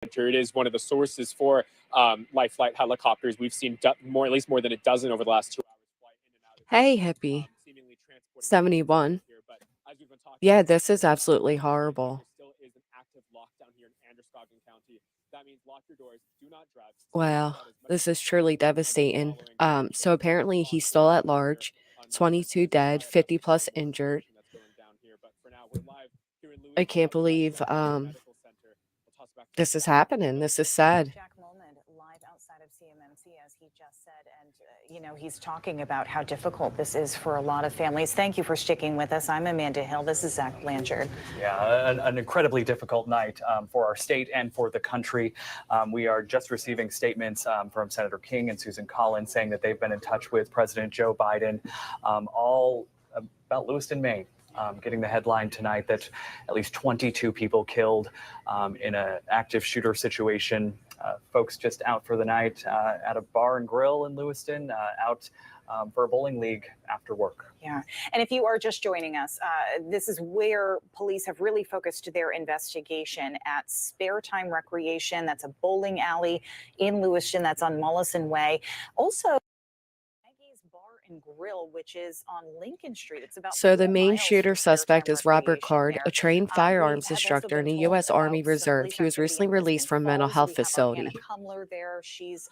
It is one of the sources for life flight helicopters. We've seen at least more than a dozen over the last 2 hours fly in and out of Hey, here, hippie. seemingly transporting 71. here. But as we've been talking Yeah, about, this is right absolutely now, horrible. there still is an active lockdown here in Androscoggin County. That means lock your doors, do not drive, stay Well, inside as much as this you is can, truly and be devastating. following So apparently he's still at large, on Maine. 22 dead, Sorry about 50 the terrible plus injured. situation that's going down here, but for now, we're live here in I Lewiston can't outside believe CMMC Medical Center. We'll toss it back to this you, is Jack. happening. This is sad. Jack Molman live outside of CMMC, as he just said, and he's talking about how difficult this is for a lot of families. Thank you for sticking with us. I'm Amanda Hill. This is Zach Blanchard. Yeah, an incredibly difficult night for our state and for the country. We are just receiving statements from Senator King and Susan Collins saying that they've been in touch with President Joe Biden, all about Lewiston, Maine. Getting the headline tonight that at least 22 people killed in an active shooter situation. Folks just out for the night at a bar and grill in Lewiston, out for a bowling league after work. Yeah. And if you are just joining us, this is where police have really focused their investigation at Spare Time Recreation. That's a bowling alley in Lewiston. That's on Mollison Way. Also, Bar and Grill, which is on Lincoln Street. It's about So the 4 main miles shooter from Spare suspect Time is Robert Recreation Card, there. a trained We firearms have also instructor in been the told U.S. Army about some Reserve. police He was activity recently in released Lisbon from mental Falls. health We have our Anna facility. Kumler there. She's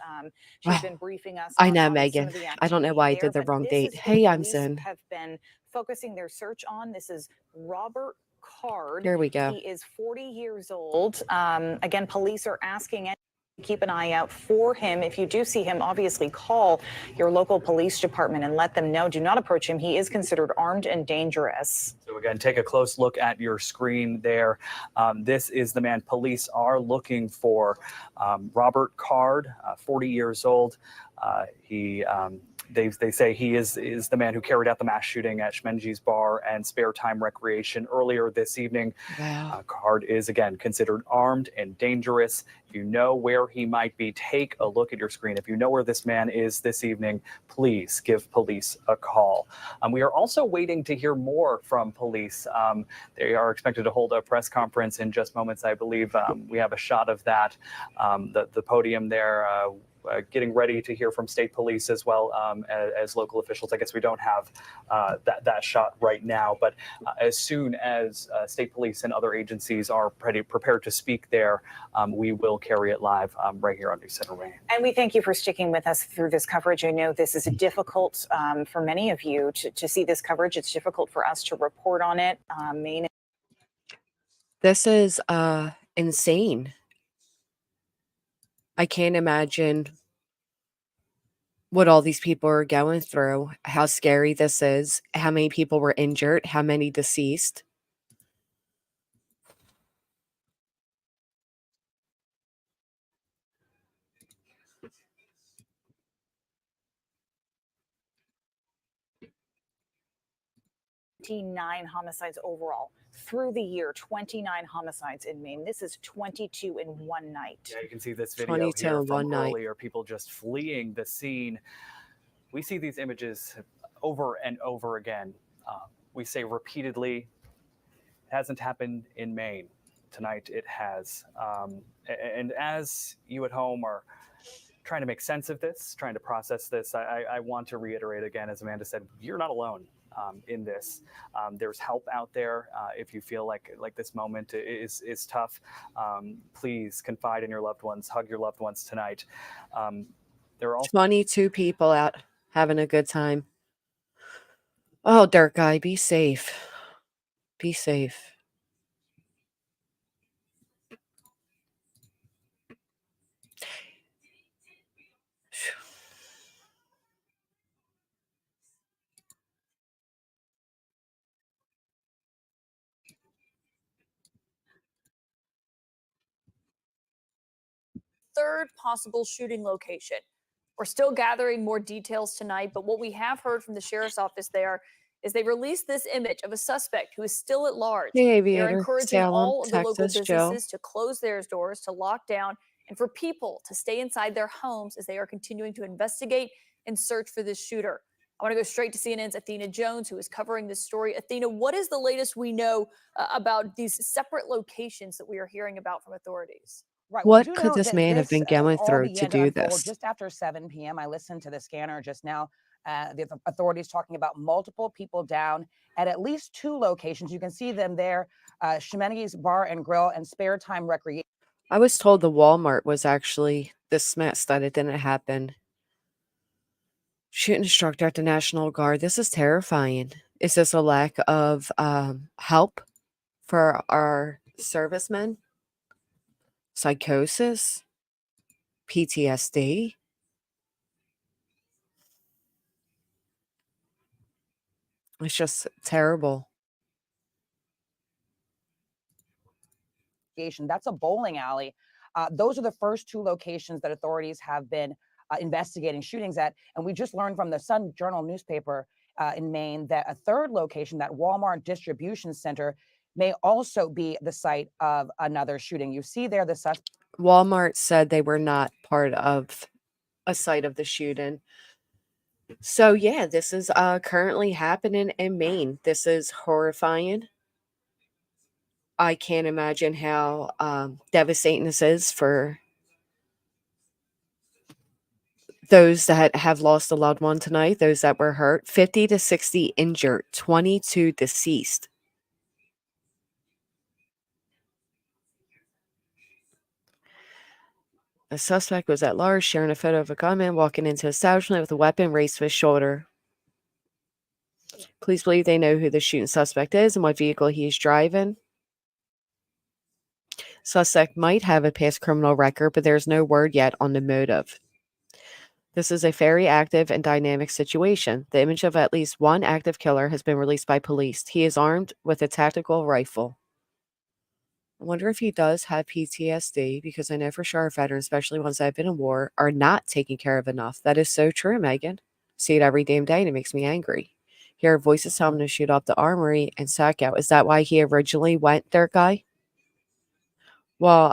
Well, been briefing us I on know, some Megan. of the I don't know activity why I there. did the But wrong this date. is who Hey, I'm police Zen. have been focusing their search on. This is Robert Card. Here we go. He is 40 years old. Again, police are asking keep an eye out for him. If you do see him, obviously call your local police department and let them know. Do not approach him. He is considered armed and dangerous. So again, take a close look at your screen there. This is the man police are looking for. Robert Card, 40 years old. They say he is the man who carried out the mass shooting at Schmenge's Bar and Spare Time Recreation earlier this evening. Wow. Card is, again, considered armed and dangerous. If you know where he might be, take a look at your screen. If you know where this man is this evening, please give police a call. We are also waiting to hear more from police. They are expected to hold a press conference in just moments, I believe. We have a shot of that, the podium there. Getting ready to hear from state police as well as local officials. I guess we don't have that shot right now, but as soon as state police and other agencies are prepared to speak there, we will carry it live right here on News Center Maine. And we thank you for sticking with us through this coverage. I know this is difficult for many of you to see this coverage. It's difficult for us to report on it. Maine. This is insane. I can't imagine what all these people are going through, how scary this is, how many people were injured, how many deceased. Nine homicides overall through the year. 29 homicides in Maine. This is 22 in one night. Yeah, you can see this video here from earlier. People just fleeing the scene. We see these images over and over again. We say repeatedly, it hasn't happened in Maine. Tonight it has. And as you at home are trying to make sense of this, trying to process this, I want to reiterate again, as Amanda said, you're not alone in this. There's help out there. If you feel like this moment is tough, please confide in your loved ones, hug your loved ones tonight. There are also 22 people out having a good time. Oh, Dirt Guy, be safe. Be safe. Third possible shooting location. We're still gathering more details tonight, but what we have heard from the sheriff's office there is they released this image of a suspect who is still at large. Hey, They're Aviator. encouraging Salem, all of the local Texas, Joe. businesses to close their doors, to lock down, and for people to stay inside their homes as they are continuing to investigate and search for this shooter. I want to go straight to CNN's Athena Jones, who is covering this story. Athena, what is the latest we know about these separate locations that we are hearing about from authorities? Right. What do could know this that man have this been going all through to began to do unfold this? just after 7 p.m. I listened to the scanner just now. The authorities talking about multiple people down at least 2 locations. You can see them there, Shemeni's Bar and Grill and Spare Time Recreation. I was told the Walmart was actually dismissed, that it didn't happen. Shoot instructor at the National Guard. This is terrifying. Is this a lack of help for our servicemen? Psychosis? PTSD? It's just terrible. That's a bowling alley. Those are the first 2 locations that authorities have been investigating shootings at. And we just learned from the Sun Journal newspaper in Maine that a 3rd location, that Walmart distribution center, may also be the site of another shooting. You see there the suspect. Walmart said they were not part of a site of the shooting. So yeah, this is currently happening in Maine. This is horrifying. I can't imagine how devastating this is for those that have lost a loved one tonight, those that were hurt. 50 to 60 injured, 22 deceased. A suspect was at large, sharing a photo of a gunman walking into an establishment with a weapon raised to his shoulder. Police believe they know who the shooting suspect is and what vehicle he is driving. Suspect might have a past criminal record, but there's no word yet on the motive. This is a very active and dynamic situation. The image of at least one active killer has been released by police. He is armed with a tactical rifle. I wonder if he does have PTSD, because I know for sure veterans, especially ones that have been in war, are not taken care of enough. That is so true, Megan. See it every damn day and it makes me angry. Hear voices telling him to shoot off the armory and sack out. Is that why he originally went there, guy? Well,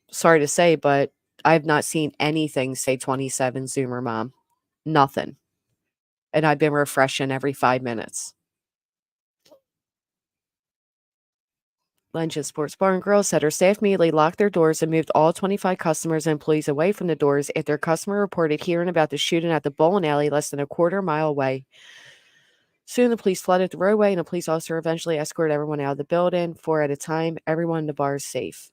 sorry to say, but I've not seen anything say 27 Zoomer Mom. Nothing. And I've been refreshing every 5 minutes. Lynch's Sports Bar and Grill said her staff immediately locked their doors and moved all 25 customers and employees away from the doors after a customer reported hearing about the shooting at the bowling alley less than a quarter mile away. Soon the police flooded the roadway and a police officer eventually escorted everyone out of the building. 4 at a time. Everyone in the bar is safe.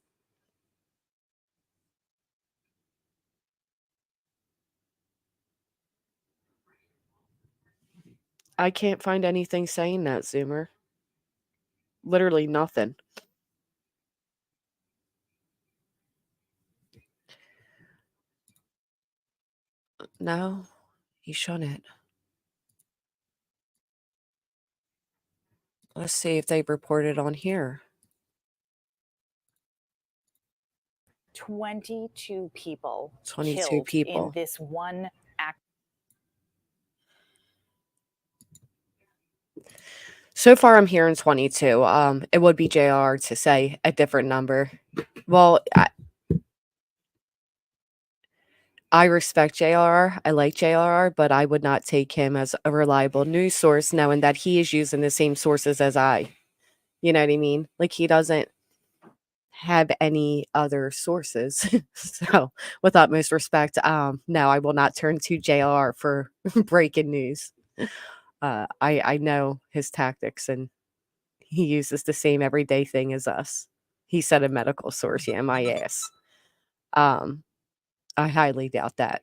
I can't find anything saying that, Zoomer. Literally nothing. No, you shouldn't. Let's see if they reported on here. 22 people 22 killed people. in this one act. So far, I'm hearing 22. It would be JR to say a different number. Well, I respect JR. I like JR, but I would not take him as a reliable news source, knowing that he is using the same sources as I. You know what I mean? Like, he doesn't have any other sources. So, with utmost respect, no, I will not turn to JR for breaking news. I know his tactics, and he uses the same everyday thing as us. He said a medical source. Yeah, my ass. I highly doubt that.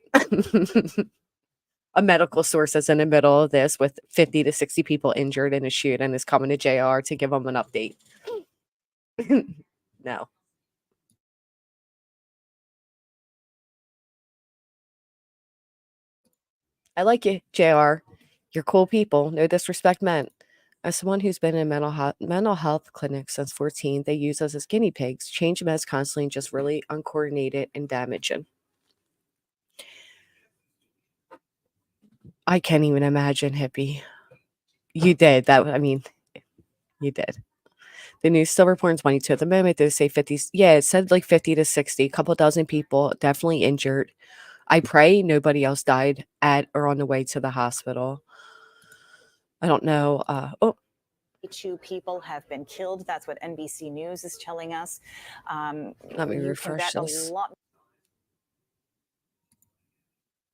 A medical source is in the middle of this with 50 to 60 people injured in a shoot and is coming to JR to give them an update. No. I like you, JR. You're cool people. No disrespect meant. As someone who's been in mental health clinics since 14, they use us as guinea pigs, change meds constantly, just really uncoordinated and damaging. I can't even imagine, hippie. You did that. I mean, you did. The news still reporting 22 at the moment. They say 50. Yeah, it said like 50 to 60. A couple dozen people definitely injured. I pray nobody else died at or on the way to the hospital. I don't know. 2 people have been killed. That's what NBC News is telling us. Let me You can refresh bet a this. lot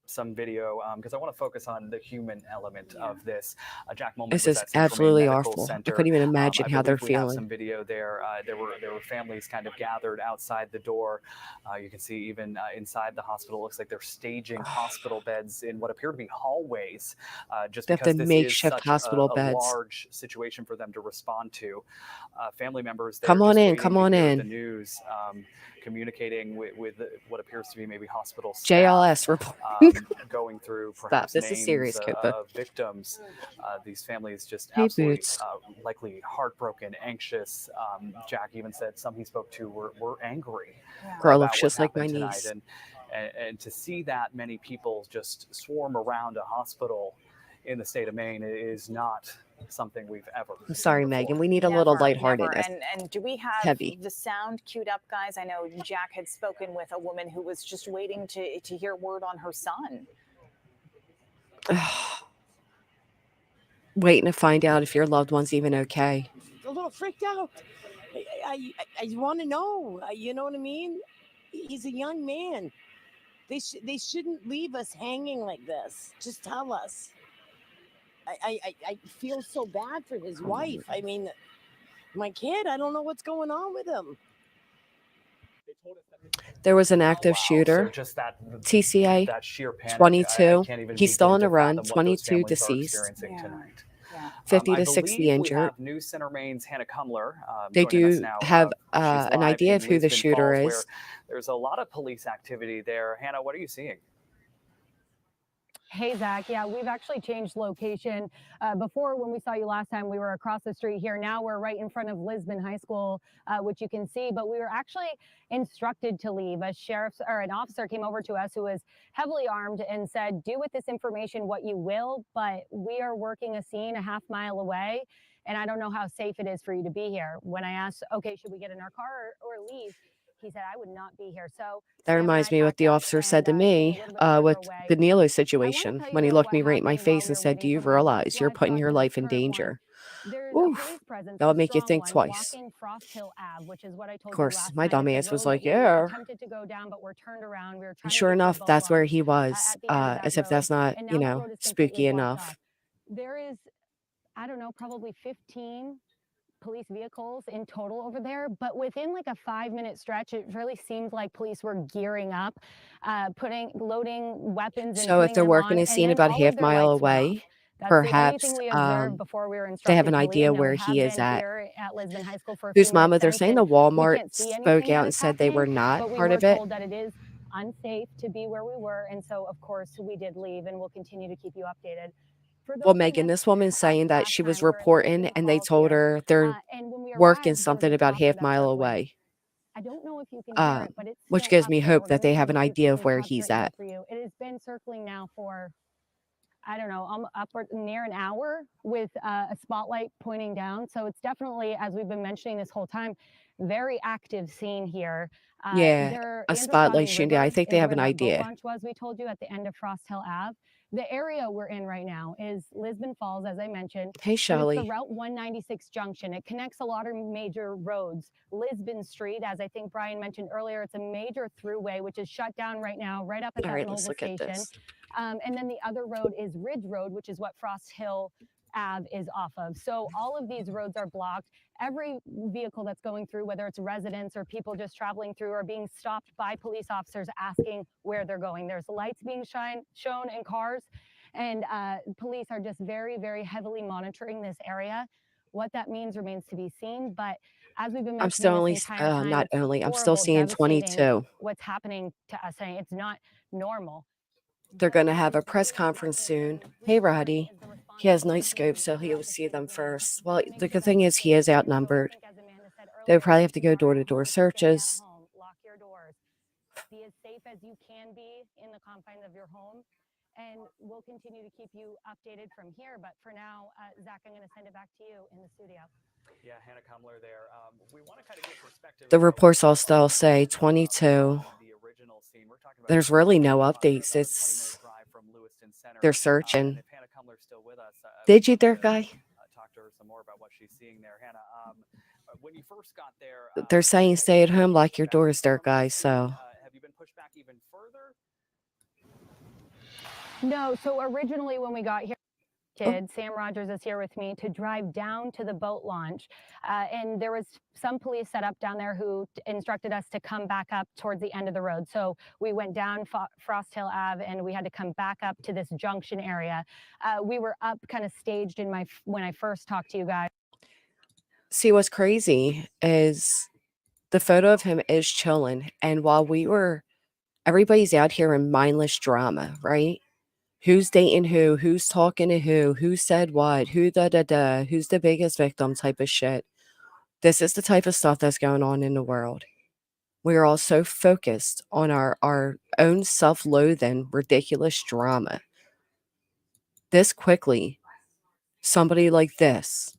some video because I want to focus on the human element of this. Jack Mulman This was is at Central Maine absolutely Medical awful. I Center. couldn't even imagine I how they're believe we have feeling. some video there. There were families kind of gathered outside the door. You can see even inside the hospital, it looks like they're staging hospital beds in what appear to be hallways, just They have because to this is makeshift such hospital a beds. large situation for them to respond to. Family members, they're Come on just in, waiting come to on hear in. the news, communicating with what appears to be maybe hospital staff. JLS report. Going through Stop. perhaps This is names serious, Copa. of victims. These families just Hey, absolutely Boots. likely heartbroken, anxious. Jack even said some he spoke to were angry Girl about looks what just like my happened tonight. niece. And to see that many people just swarm around a hospital in the state of Maine is not something we've ever I'm sorry, seen before. Megan. We need a little Never. lightheartedness. And do we have Heavy. the sound queued up, guys? I know Jack had spoken with a woman who was just waiting to hear word on her son. Waiting to find out if your loved one's even okay. A little freaked out. I want to know. You know what I mean? He's a young man. They shouldn't leave us hanging like this. Just tell us. I feel so bad for his wife. I mean, my kid, I don't know what's going on with him. There was an active Wow. shooter. So just that TCA, sheer panic, 22. I can't even He's still begin on the to run. fathom what those 22 families are deceased. experiencing Yeah. tonight. Yeah. 50 I to 60 believe we injured. have News Center Maine's Hannah Kumler. They joining us do now. have She's an live idea in of who the Lisbon shooter Falls, is. where there's a lot of police activity there. Hannah, what are you seeing? Hey, Zach. Yeah, we've actually changed location. Before, when we saw you last time, we were across the street here. Now we're right in front of Lisbon High School, which you can see. But we were actually instructed to leave. An officer came over to us who was heavily armed and said, "Do with this information what you will, but we are working a scene a half mile away, and I don't know how safe it is for you to be here." When I asked, "Okay, should we get in our car or leave?" he said, "I would not be here." So That reminds me of what the officer said to me with the Nilo situation when he looked me right in my face and said, "Do you realize you're putting your life in danger?" Oof. That would make you think twice. Of course, my dumbass was like, "Yeah." And sure enough, that's where he was, as if that's not, spooky enough. There is, I don't know, probably 15 police vehicles in total over there, but within like a 5-minute stretch, it really seemed like police were gearing up, loading weapons. So if they're working a scene about a half mile away, perhaps they have an idea where he is at. Whose mama? They're saying the Walmart spoke out and said they were not part of it. Told that it is unsafe to be where we were, and so of course we did leave, and we'll continue to keep you updated. Well, Megan, this woman's saying that she was reporting and they told her they're working something about half mile away. I don't know if you can hear it, but it's which still gives up me there. hope We're that gonna they have see an if we idea of can where capture he's it here at. for you. It has been circling now for, I don't know, upward near an hour with a spotlight pointing down. So it's definitely, as we've been mentioning this whole time, very active scene here. Yeah, a spotlight shooting. I think they have an idea. Launch was, we told you, at the end of Frost Hill Ave. The area we're in right now is Lisbon Falls, as I mentioned. Hey, Shelley. It's the Route 196 junction. It connects a lot of major roads. Lisbon Street, as I think Brian mentioned earlier, it's a major throughway, which is shut down right now, right up at that Noble station. And then the other road is Ridge Road, which is what Frost Hill Ave is off of. So all of these roads are blocked. Every vehicle that's going through, whether it's residents or people just traveling through, are being stopped by police officers asking where they're going. There's lights being shown in cars, and police are just very, very heavily monitoring this area. What that means remains to be seen. But as we've been mentioning, I'm still seeing 22. What's happening to us? And it's not normal. They're going to have a press conference soon. Hey, Roddy. He has night scope, so he'll see them first. Well, the good thing is he is outnumbered. They'll probably have to go door-to-door searches. Lock your doors. Be as safe as you can be in the confines of your home. And we'll continue to keep you updated from here. But for now, Zach, I'm going to send it back to you in the studio. Yeah, Hannah Kumler there. We want to kind of get perspective. The reports all still say 22. There's really no updates. They're searching. Did you, there, guy? Talk to her some more about what she's seeing there. Hannah, when you first got there, They're saying stay at home, lock your doors there, guys. So have you been pushed back even further? No, so originally when we got here, Sam Rogers is here with me to drive down to the boat launch. And there was some police set up down there who instructed us to come back up towards the end of the road. So we went down Frost Hill Ave and we had to come back up to this junction area. We were up kind of staged in when I first talked to you guys. see, what's crazy is the photo of him is chilling. And while everybody's out here in mindless drama, right? Who's dating who's talking to who said what, who's the biggest victim type of shit. This is the type of stuff that's going on in the world. We are all so focused on our own self-loathing, ridiculous drama. This quickly, somebody like this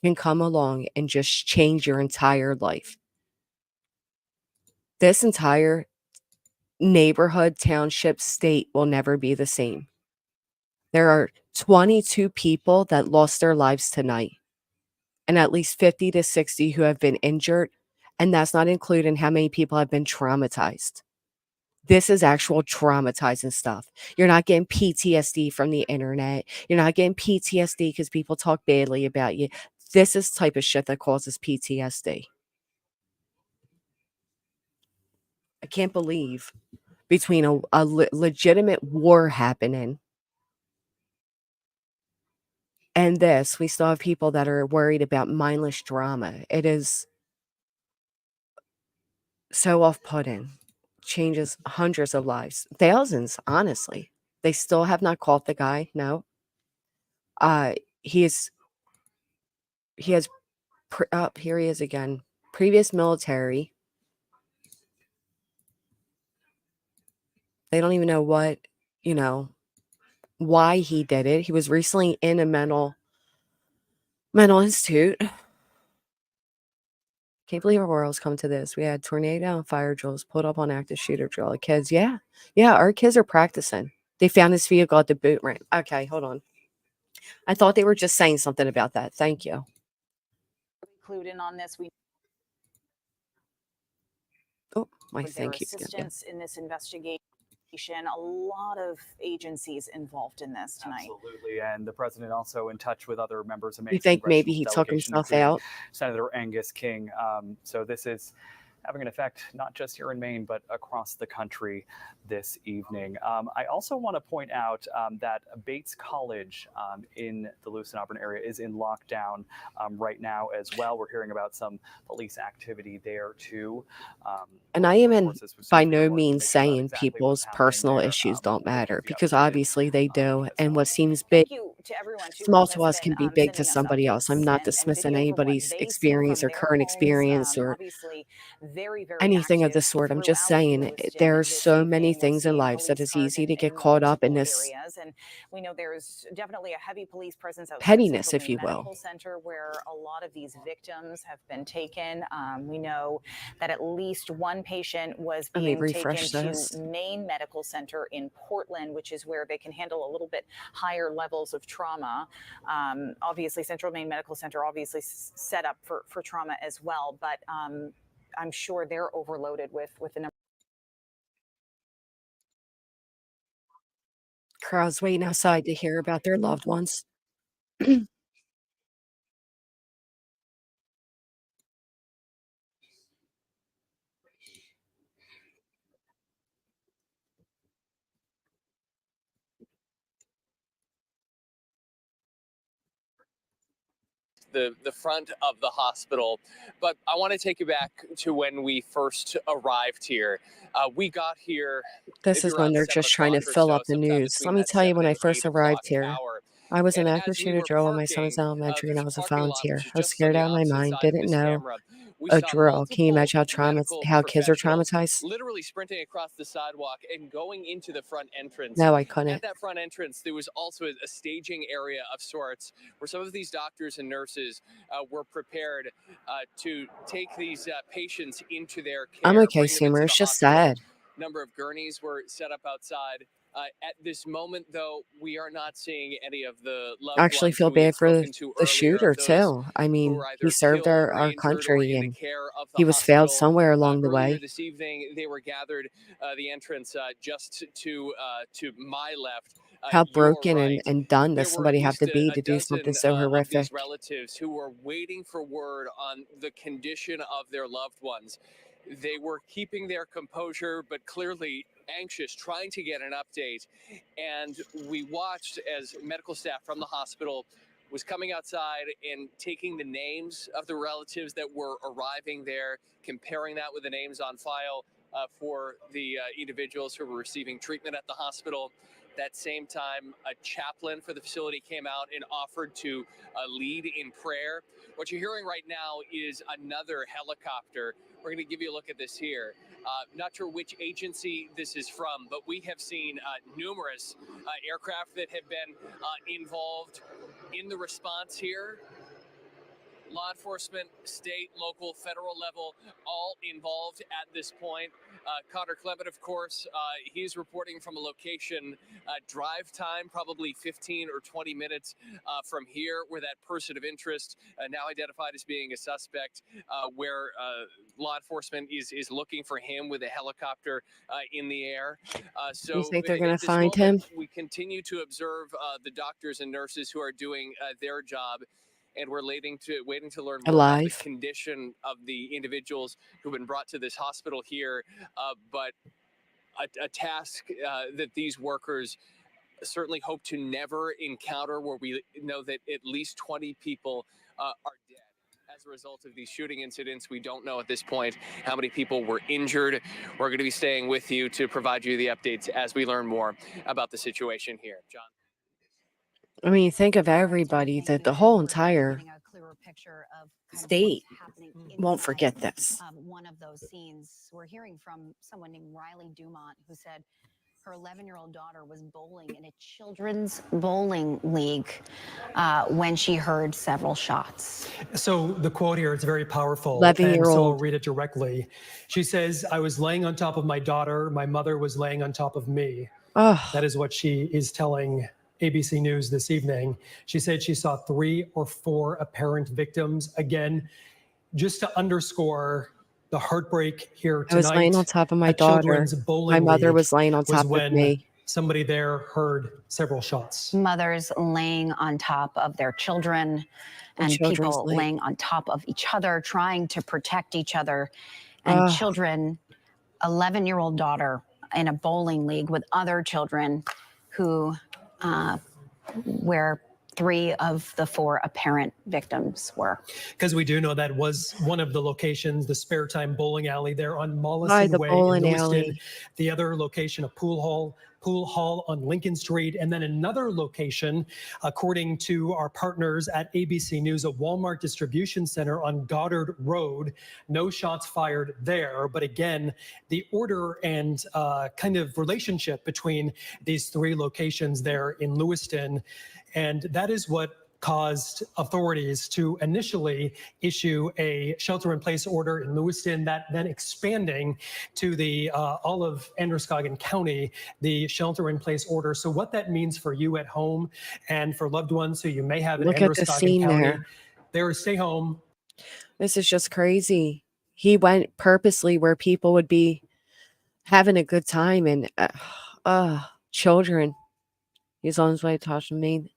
can come along and just change your entire life. This entire neighborhood, township, state will never be the same. There are 22 people that lost their lives tonight, and at least 50 to 60 who have been injured, and that's not including how many people have been traumatized. This is actual traumatizing stuff. You're not getting PTSD from the internet. You're not getting PTSD because people talk badly about you. This is the type of shit that causes PTSD. I can't believe between a legitimate war happening and this, we still have people that are worried about mindless drama. It is so off-putting. Changes hundreds of lives, thousands, honestly. They still have not caught the guy. No. He has here he is again. Previous military. They don't even know what, why he did it. He was recently in a mental institute. Can't believe our world's come to this. We had tornado and fire drills put up on active shooter drill. The kids, yeah, our kids are practicing. They found this vehicle at the boot ramp. Okay, hold on. I thought they were just saying something about that. Thank you. Clued in on this. My thing keeps assistance in this investigation. A lot of agencies involved in this tonight. Absolutely, and the president also in touch with other members of Maine's You think maybe he took himself out? Senator Angus King. So this is having an effect not just here in Maine, but across the country this evening. I also want to point out that Bates College in the Lewiston Auburn area is in lockdown right now as well. We're hearing about some police activity there too. And I am by no means saying people's personal issues don't matter, because obviously they do. And what seems big, small to us can be big to somebody else. I'm not dismissing anybody's experience or current experience or anything of the sort. I'm just saying there are so many things in life that it's easy to get caught up in this and we know there's definitely a heavy police presence outside pettiness, if you will. Medical Center, where a lot of these victims have been taken. We know that at least one patient was being taken to Maine Medical Center in Portland, which is where they can handle a little bit higher levels of trauma. Obviously, Central Maine Medical Center obviously set up for trauma as well, but I'm sure they're overloaded with the number. Crowds waiting outside to hear about their loved ones. The front of the hospital, but I want to take you back to when we first arrived here. We got here. This is when they're just trying to fill up the news. Let me tell you, when I first arrived here, I was an active shooter drill when my son was elementary, and I was a volunteer. I was scared out of my mind, didn't know a drill. Can you imagine how kids are traumatized? Literally sprinting across the sidewalk and going into the front entrance. No, I couldn't. At that front entrance, there was also a staging area of sorts where some of these doctors and nurses were prepared to take these patients into their care. I'm okay, Seymour. It's just sad. Number of gurneys were set up outside. At this moment, though, we are not seeing any of the loved I actually ones feel who we had bad for spoken to the earlier, shooter of those too. I who mean, were he either served killed, our re-injured, or country in the and care of the he was failed hospital. somewhere along the Earlier way. this evening, they were gathered the entrance just to my left. How Your broken right. and done There does were at somebody have least to be a to do something dozen so of these horrific? relatives who were waiting for word on the condition of their loved ones. They were keeping their composure, but clearly anxious, trying to get an update. And we watched as medical staff from the hospital was coming outside and taking the names of the relatives that were arriving there, comparing that with the names on file for the individuals who were receiving treatment at the hospital. That same time, a chaplain for the facility came out and offered to lead in prayer. What you're hearing right now is another helicopter. We're going to give you a look at this here. Not sure which agency this is from, but we have seen numerous aircraft that have been involved in the response here. Law enforcement, state, local, federal level, all involved at this point. Connor Clement, of course, he's reporting from a location, drive time, probably 15 or 20 minutes from here, where that person of interest, now identified as being a suspect, where law enforcement is looking for him with a helicopter in the air. You So think they're going at to this find him? moment, we continue to observe the doctors and nurses who are doing their job. And we're waiting to learn more about the Alive? condition of the individuals who've been brought to this hospital here. But a task that these workers certainly hope to never encounter, where we know that at least 20 people are dead as a result of these shooting incidents. We don't know at this point how many people were injured. We're going to be staying with you to provide you the updates as we learn more about the situation here. John. I mean, think of everybody, that the whole entire state won't forget this. One of those scenes, we're hearing from someone named Riley Dumont, who said her 11-year-old daughter was bowling in a children's bowling league when she heard several shots. So the quote here is very powerful, and so I'll 11-year-old. read it directly. She says, "I was laying on top of my daughter. My mother was laying on top of me." Oh, That is what she is telling ABC News this evening. She said she saw 3 or 4 apparent victims. Again, just to underscore the heartbreak here I was laying on tonight, top of my at daughter. Children's Bowling My mother League was laying on was top of when me. somebody there heard several shots. Mothers laying on top of their children and Children's people league. laying on top of each other, trying to protect each other. And children, 11-year-old daughter in a bowling league with other children who, where 3 of the 4 apparent victims were. Because we do know that was one of the locations, the Spare Time Bowling Alley there on By Mollison the Way in bowling Lewiston. alley. The other location, a pool hall on Lincoln Street, and then another location, according to our partners at ABC News, a Walmart distribution center on Goddard Road. No shots fired there, but again, the order and kind of relationship between these 3 locations there in Lewiston, and that is what caused authorities to initially issue a shelter-in-place order in Lewiston, that then expanding to the all of Androscoggin County, the shelter-in-place order. So what that means for you at home and for loved ones who you may have in Look at the Androscoggin scene County, there. stay home. This is just crazy. He went purposely where people would be having a good time, and children. He's on his way to Maine.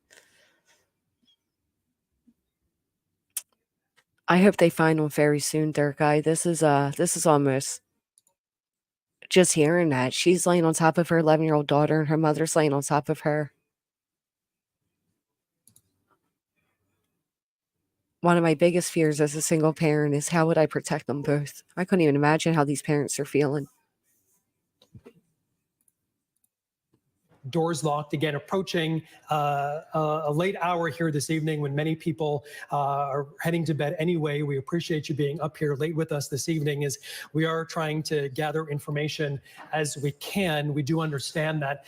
I hope they find him very soon, Dirk guy. This is almost just hearing that. She's laying on top of her 11-year-old daughter, and her mother's laying on top of her. One of my biggest fears as a single parent is, how would I protect them both? I couldn't even imagine how these parents are feeling. Doors locked, again, approaching a late hour here this evening when many people are heading to bed anyway. We appreciate you being up here late with us this evening, as we are trying to gather information as we can. We do understand that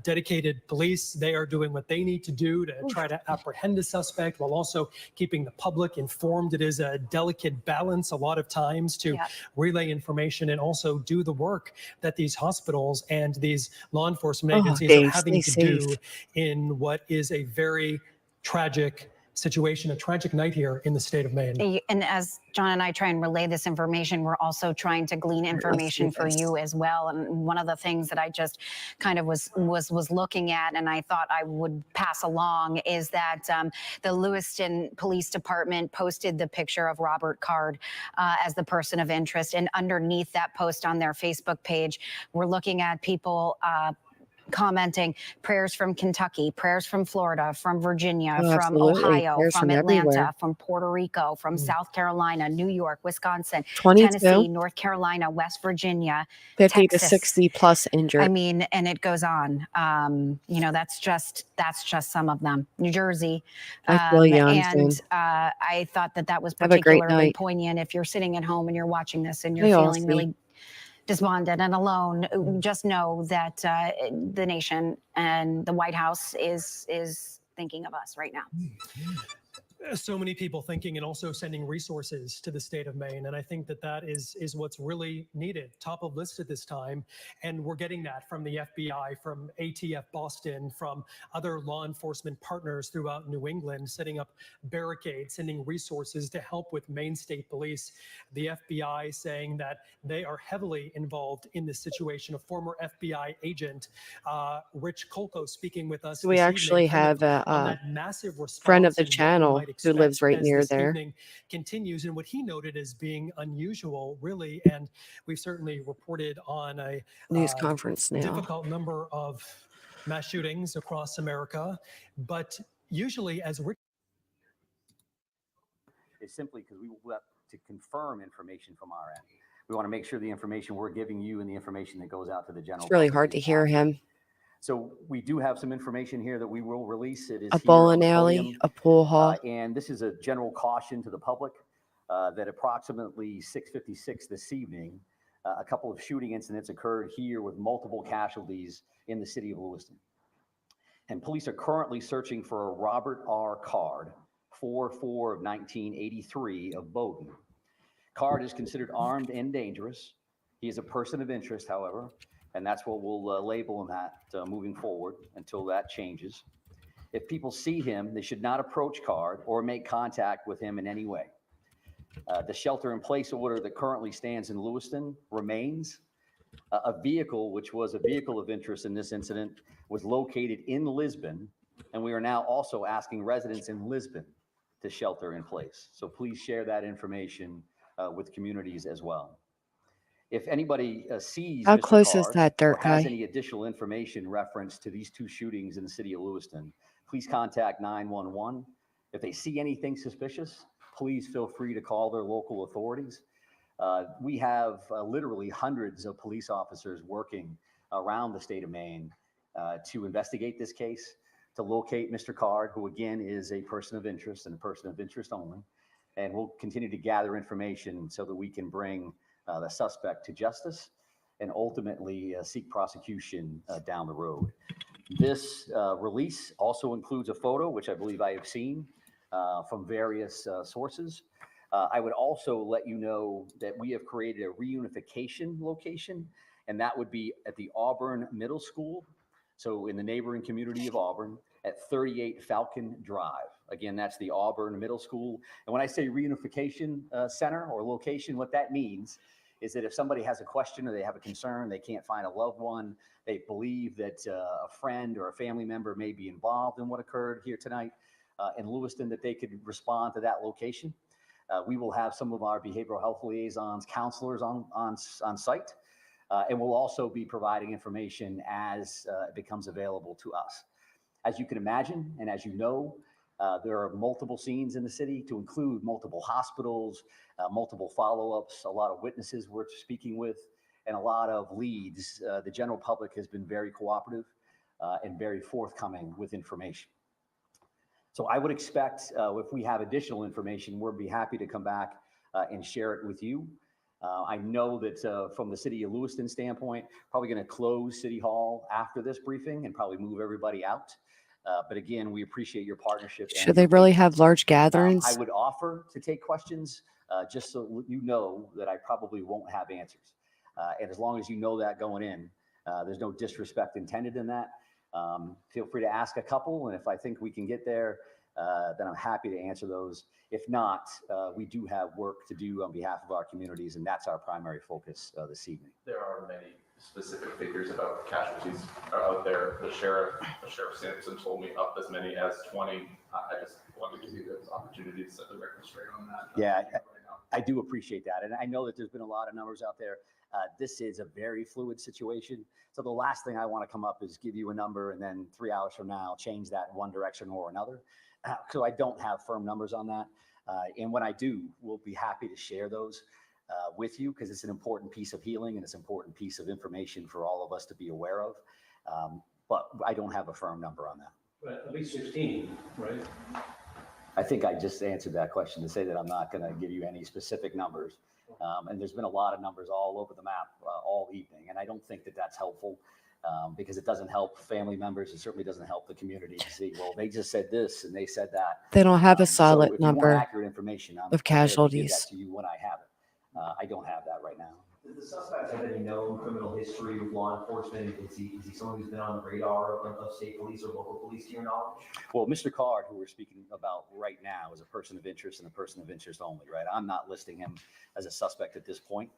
dedicated police, they are doing what they need to do to try to apprehend a suspect while also keeping the public informed. It is a delicate balance a lot of times to relay information and also do the work that these hospitals and these law enforcement agencies agencies are Stay having to safe. do in what is a very tragic situation, a tragic night here in the state of Maine. And as John and I try and relay this information, we're also trying to glean information for you as well. And one of the things that I just kind of was looking at, and I thought I would pass along, is that the Lewiston Police Department posted the picture of Robert Card as the person of interest, and underneath that post on their Facebook page, we're looking at people commenting prayers from Kentucky, prayers from Florida, from Virginia, Oh, from absolutely. Ohio, Prayers from from Atlanta, everywhere. from Puerto Rico, from South Carolina, New York, Wisconsin, 22, Tennessee, North Carolina, West Virginia, 50 to Texas. 60 plus injured. I mean, and it goes on. You know, that's just some of them. New Jersey, I feel you, and I thought that was Have a great particularly night. poignant. If you're sitting at home and you're watching this and Hey, you're all, feeling see. really despondent and alone, just know that the nation and the White House is thinking of us right now. So many people thinking and also sending resources to the state of Maine. And I think that is what's really needed, top of list at this time. And we're getting that from the FBI, from ATF Boston, from other law enforcement partners throughout New England, setting up barricades, sending resources to help with Maine State Police. The FBI saying that they are heavily involved in this situation. A former FBI agent, Rich Kolko, speaking with us. We this actually evening, have on a that massive response friend of the and what we channel might who lives expect right as near this there. evening continues, and what he noted as being unusual, really. And we've certainly reported on a News conference now. difficult number of mass shootings across America, but usually as Rick is simply because we want to confirm information from our end. We want to make sure the information we're giving you and the information that goes out to the general It's really public hard to is hear accurate. him. So we do have some information here that we will release. It is A here bowling on the alley, podium. a pool hall. And this is a general caution to the public that approximately 6:56 this evening, a couple of shooting incidents occurred here with multiple casualties in the city of Lewiston. And police are currently searching for a Robert R. Card, 4/4 of 1983 of Bowdoin. Card is considered armed and dangerous. He is a person of interest, however, and that's what we'll label him that moving forward until that changes. If people see him, they should not approach Card or make contact with him in any way. The shelter-in-place order that currently stands in Lewiston remains. A vehicle, which was a vehicle of interest in this incident, was located in Lisbon, and we are now also asking residents in Lisbon to shelter in place. So please share that information with communities as well. If anybody sees How Mr. close is Card that or dirt has guy? any additional information reference to these two shootings in the city of Lewiston, please contact 911. If they see anything suspicious, please feel free to call their local authorities. We have literally hundreds of police officers working around the state of Maine to investigate this case, to locate Mr. Card, who again is a person of interest and a person of interest only. And we'll continue to gather information so that we can bring the suspect to justice and ultimately seek prosecution down the road. This release also includes a photo, which I believe I have seen from various sources. I would also let you know that we have created a reunification location, and that would be at the Auburn Middle School. So in the neighboring community of Auburn at 38 Falcon Drive. Again, that's the Auburn Middle School. And when I say reunification center or location, what that means is that if somebody has a question or they have a concern, they can't find a loved one, they believe that a friend or a family member may be involved in what occurred here tonight in Lewiston, that they could respond to that location. We will have some of our behavioral health liaisons, counselors on site, and we'll also be providing information as it becomes available to us. As you can imagine, and as you know, there are multiple scenes in the city to include multiple hospitals, multiple follow-ups, a lot of witnesses we're speaking with, and a lot of leads. The general public has been very cooperative and very forthcoming with information. So I would expect if we have additional information, we'll be happy to come back and share it with you. I know that from the city of Lewiston standpoint, probably going to close City Hall after this briefing and probably move everybody out. But again, we appreciate your partnership. Should they really have large gatherings? I would offer to take questions just so you know that I probably won't have answers. And as long as you know that going in, there's no disrespect intended in that. Feel free to ask a couple, and if I think we can get there, then I'm happy to answer those. If not, we do have work to do on behalf of our communities, and that's our primary focus this evening. There are many specific figures about casualties out there. The sheriff Sampson told me up as many as 20. I just wanted to give you this opportunity to set the record straight on that. Yeah, I do appreciate that. And I know that there's been a lot of numbers out there. This is a very fluid situation. So the last thing I want to come up is give you a number and then 3 hours from now, change that in one direction or another. So I don't have firm numbers on that. And when I do, we'll be happy to share those with you, because it's an important piece of healing and it's an important piece of information for all of us to be aware of. But I don't have a firm number on that. But at least 16, right? I think I just answered that question to say that I'm not going to give you any specific numbers. And there's been a lot of numbers all over the map all evening. And I don't think that that's helpful because it doesn't help family members. It certainly doesn't help the community to see, well, they just said this and they said that. They don't have a So solid if you want number accurate information, I'm of prepared to give casualties. that to you when I have it. I don't have that right now. Does the suspect have any known criminal history with law enforcement? Is he someone who's been on the radar of state police or local police, to your knowledge? Well, Mr. Card, who we're speaking about right now, is a person of interest and a person of interest only, right? I'm not listing him as a suspect at this point,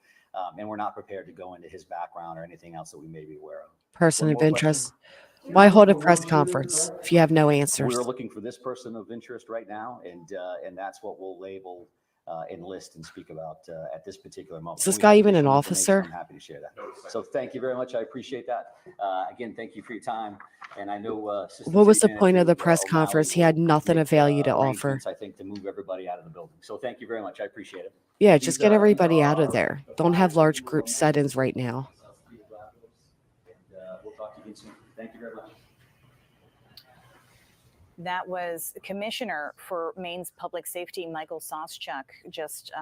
and we're not prepared to go into his background or anything else that we may be aware of. Person One of more interest. question? Why hold a press conference if you have no answers? We're looking for this person of interest right now, and that's what we'll label enlist and speak about at this particular moment. Is this When we guy have even an additional officer? information, I'm happy to share that. So thank you very much. I appreciate that. Again, thank you for your time. And I know What was the point of the press conference? He had nothing of value to offer. I think to move everybody out of the building. So thank you very much. I appreciate it. Yeah, just get everybody out of there. Don't have large group settings right now. And we'll talk to you again soon. Thank you very much. That was Commissioner for Maine's Public Safety, Michael Soschuk, just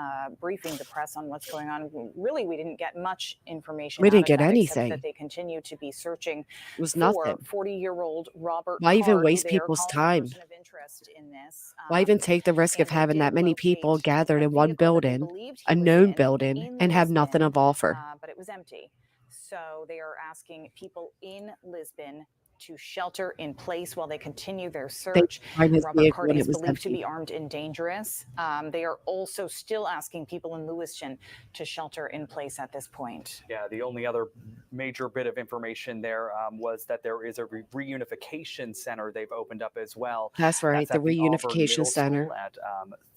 briefing the press on what's going on. Really, we didn't get much information. We didn't out of get that, except anything. that they continue to be searching It was for nothing. 40-year-old Robert Why even Card, who waste they are people's calling time? person of interest in this. Why even take the risk of and they having did that many people locate gathered a in one vehicle that they building, believed a he was known in building, and have nothing Lisbon, of offer? but it was empty. So they are asking people in Lisbon to shelter in place while they continue their They search. find his Robert vehicle Card when is it was believed to empty. be armed and dangerous. They are also still asking people in Lewiston to shelter in place at this point. Yeah, the only other major bit of information there was that there is a reunification center they've opened up as well. That's right, That's the at the Auburn Reunification Middle Center. School at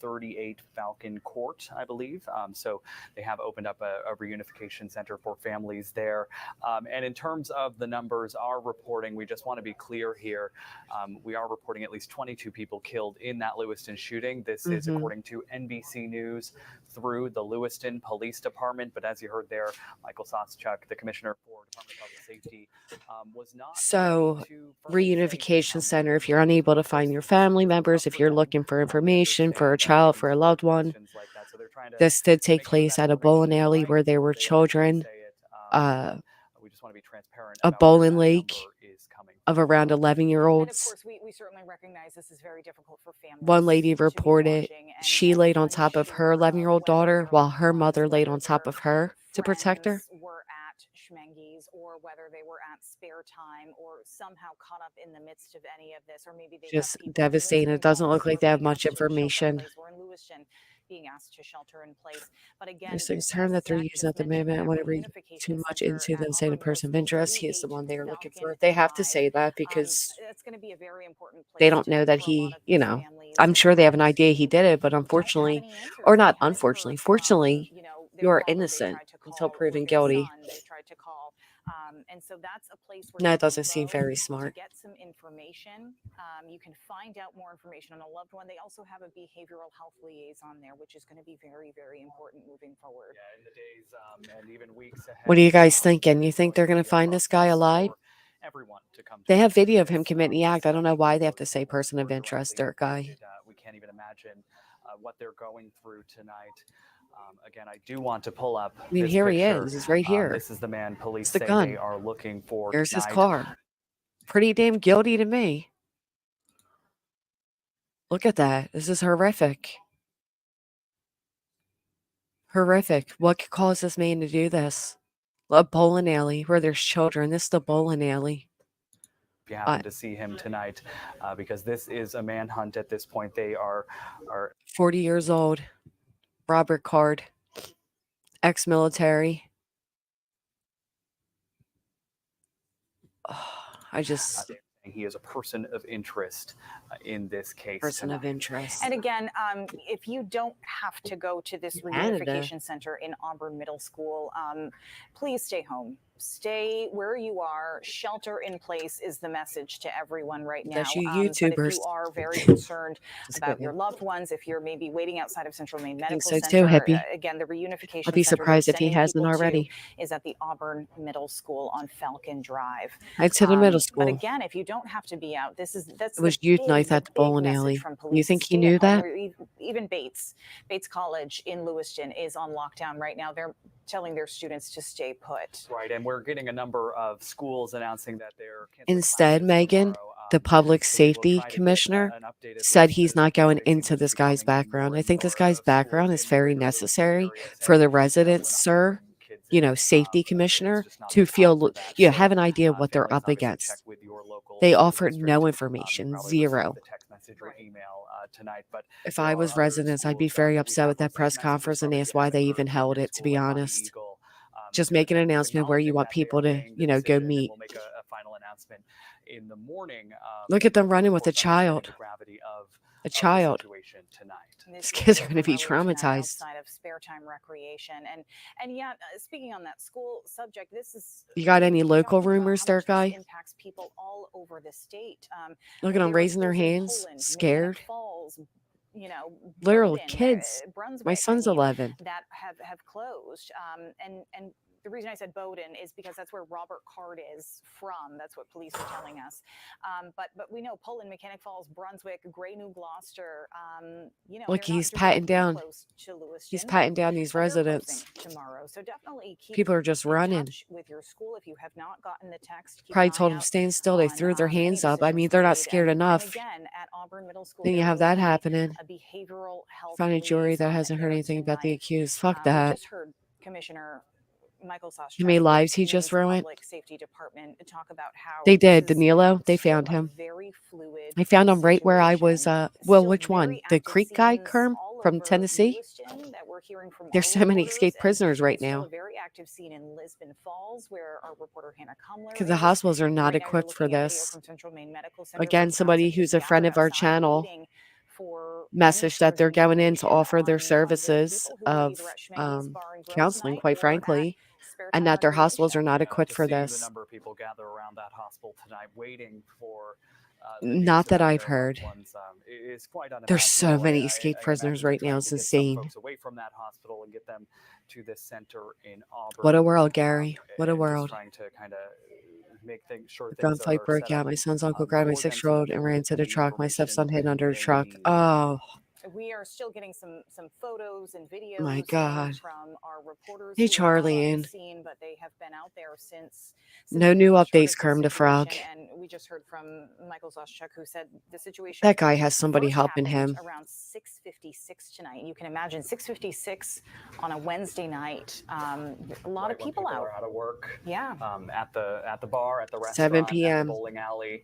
38 Falcon Court, I believe. So they have opened up a reunification center for families there. And in terms of the numbers, our reporting, we just want to be clear here. We are reporting at least 22 people killed in that Lewiston shooting. This is according to NBC News through the Lewiston Police Department. But as you heard there, Michael Soschuk, the commissioner for Department of Public Safety, was not. So, Reunification Center, if you're unable to find your family members, if you're looking for information for a child, for a loved one, this did take place at a bowling alley where there were children, a bowling league of around And of 11-year-olds. course, we certainly recognize this is very difficult for families. One lady to be reported watching she and laid on top of her unsure 11-year-old whether daughter their while loved her ones, mother laid whether on top their of her to protect her. friends were at Schmenge's or whether they were at spare time or somehow caught up in the midst of any of this, or maybe they have Just people in devastating. Lisbon It doesn't also look like they have being much asked to shelter in information. place, or in Lewiston being asked to shelter in place. But again, There's this term that they're Zach using just at the mentioned moment. I that want to read Reunification too much Center into at them saying a Auburn Middle person of School, interest. He is the 38 one they are looking Falcon for. They have to Drive. say that because It's going to be a very important place they don't to know be that for a lot he, of you these know, families I'm sure they have an idea he who did it, but don't have unfortunately, any answers. or They not haven't unfortunately, heard from, fortunately, their you are father. They innocent tried to until call proven their guilty. son. They tried to call. And so that's a place where No, you it can doesn't seem go very to smart. get some information. You can find out more information on a loved one. They also have a behavioral health liaison there, which is going to be very, very important moving forward. Yeah, in the days and even weeks ahead. What are you guys thinking? You think they're going to find this guy alive? Everyone to come. They have video of him committing the act. I don't know why they have to say person of interest, dirt guy. We can't even imagine what they're going through tonight. Again, I do want to pull up. I mean, this here he picture. is. He's right here. This is the man police It's the say gun. they are looking for. Here's his tonight. car. Pretty damn guilty to me. Look at that. This is horrific. Horrific. What could cause this man to do this? A bowling alley where there's children. This is the bowling alley. you happen to see him tonight, because this is a manhunt at this point. They are 40 years old, Robert Card, ex-military. I just he is a person of interest in this case. Person of interest. And again, if you don't have to go to this reunification center in Auburn Middle School, please stay home. Stay where you are. Shelter in place is the message to everyone right now. That's you But YouTubers. if you are very concerned about your loved ones, if you're maybe waiting outside of Central Maine Medical so Center, too, Hippie. Again, the reunification I'd be center surprised they're if he sending hasn't people to already. is at the Auburn Middle School on Falcon Drive. I'd to the middle But school. again, if you don't have to be out, that's It was the youth big, night at the bowling message alley. from You police. think he Stay knew at home. that? Or even Bates College in Lewiston is on lockdown right now. They're telling their students to stay put. Right, and we're getting a number of schools announcing that they're Instead, Megan, the public safety commissioner said he's not going into this guy's background. I think this guy's background is very necessary for the residents, sir. You know, safety commissioner, to feel, you know, have an idea of what they're up against. They offered no information, zero. If I was residents, I'd be very upset with that press conference and ask why they even held it, to be honest. Just make an announcement where you want people to, you know, go meet. We'll make a final announcement in the morning. Look at them running with a child. A child. These kids are going to be traumatized. Outside of spare time recreation, and yeah, speaking on that school subject, this is. You got any local rumors there, guy? Impacts people all over the state. Look at them raising their hands, scared. You know, literal Bowdoin, kids. My son's 11. That have closed. And the reason I said Bowdoin is because that's where Robert Card is from. That's what police are telling us. But we know Poland, Mechanic Falls, Brunswick, Gray, New Gloucester. You know, look, he's patting down. He's patting down these residents. Tomorrow, so definitely keep people are just running. With your school, if you have not gotten the text, probably told them stand still. They threw their hands up. I mean, they're not scared enough. Again, at Auburn Middle School, then you have that happening. A behavioral health Find a jury that hasn't heard anything about the accused. Fuck that. We just heard Commissioner Michael Soschek, how many lives he just ruined? Public Safety Department talk about how they did. Danilo, they found him. I found him right where I was. Well, which one? The Creek guy, Kerm, from Tennessee? There's so many escaped prisoners right now. Very active scene in Lisbon Falls, where our reporter Hannah Kumler. Because the hospitals are not equipped for this. Again, somebody who's a friend of our channel message that they're going in to offer their services of counseling, quite frankly, and that their hospitals are not equipped for this. Not that I've heard. There's so many escaped prisoners right now. It's insane. What a world, Gary. What a world. The gunfight broke out. My son's uncle grabbed my 6-year-old and ran to the truck. My stepson hid under the truck. Oh. We are still getting some photos and videos. My God. From our reporters. Hey, Charlie. On the scene, but they have been out there since no new updates, Kerm the Frog. And we just heard from Michael Soschek, who said the situation. That guy has somebody helping him. Around 6:56 tonight. You can imagine 6:56 on a Wednesday night. A lot of people out. Are out of work. Yeah. At the bar, at the restaurant, 7 p.m. at the bowling alley,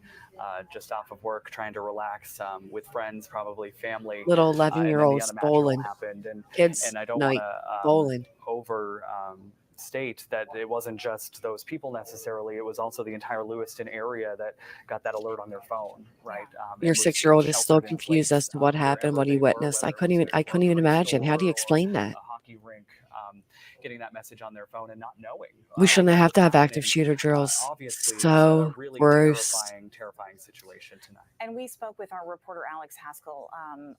just off of work, trying to relax with friends, probably family. Little 11-year-olds bowling. Kids and I don't night want to state that it wasn't just those people necessarily. It was also the entire Lewiston area that got that alert on their phone, right? Your 6-year-old is still confused as to what happened, what he witnessed. I couldn't even imagine. How do you explain that? A hockey rink, getting that message on their phone and not knowing. We shouldn't have to have active shooter drills. So really gross. Terrifying situation tonight. And we spoke with our reporter Alex Haskell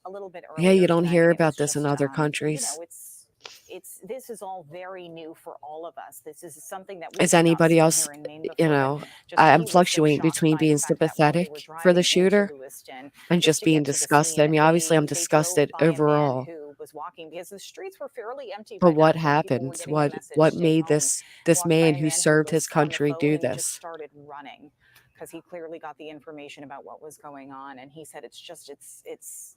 a little bit earlier. Yeah, you don't tonight, hear and about it's this in just, other countries. You know, this is all very new for all of us. This is something that Is anybody else, you know, I'm fluctuating between being sympathetic for the shooter and just being disgusted. I mean, obviously I'm disgusted overall. Because the streets were fairly empty. But what happened? What made this man who served his country do this? Started running because he clearly got the information about what was going on, and he said it's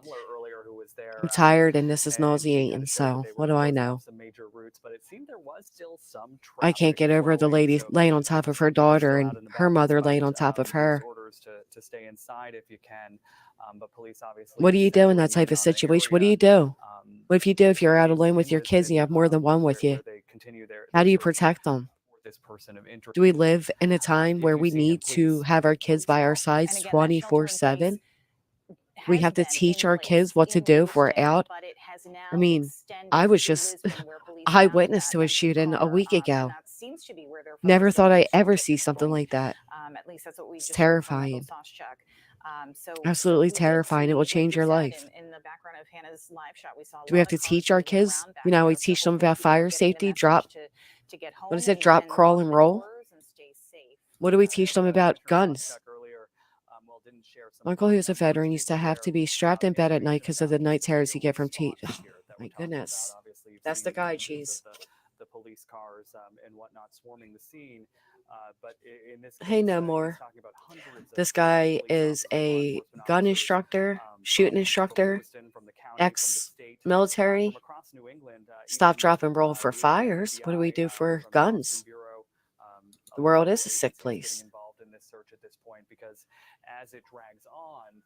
Tumler earlier who was there. there. I'm tired and this is And she nauseating. kinda showed that So they what were do I closed off know? some major routes, but it seemed there was still some I can't traffic get over the flowing. lady So if laying you on should top of her people are daughter still out and and her about mother laying on despite top of these her. orders to stay inside if you can. But police obviously What do you do in that zeroing type in of on the situation? What do area. you do? Um, What if you do if you're out in alone with your kids and you Lisbon, have more than one with you? where they continue How their do you search protect them? for this person of interest. Do we live in a time where If you we see him, need to please have our kids by our sides And again, that shelter in place 24/7? We has have to been teach in our kids place what to in do if we're Lewiston, out. but it has now I mean, I extended was to just Lisbon, where police found eyewitness that to a empty shooting a car, week and ago. that seems to be where they're Never focusing thought their I'd ever search at see this something point. like that. At least that's what we It's just heard from Michael terrifying. Soschuk. Absolutely We did terrifying. It see, will like change you your said, life. in the background of Hannah's live shot, we saw a Do we lot have of to cars teach our moving kids? around back You know, we there. So teach them hopefully about people are fire getting the safety, message drop. to get home What is it? and Drop, crawl, lock and the roll? doors and stay safe. What do we teach them about guns? Earlier, didn't share some Uncle, who's a numbers veteran, to used to have share to be strapped in bed at night information because of about the night the terrors you initial get from response here that My we're talking goodness. about. Obviously, you've That's seen the guy, images cheese. of the police cars and whatnot swarming the scene. But in this case, Hey, no he's more. talking about hundreds This of guy police is officers, law a enforcement gun officers, instructor, from shooting instructor, Lewiston, from the county, from the state, from ex-military. across New England, Stop, even drop, and roll for the fires. What do we FBI, do for from the Austin guns? Bureau. The A world lot is of a sick agencies place. getting involved in this search at this point because as it drags on,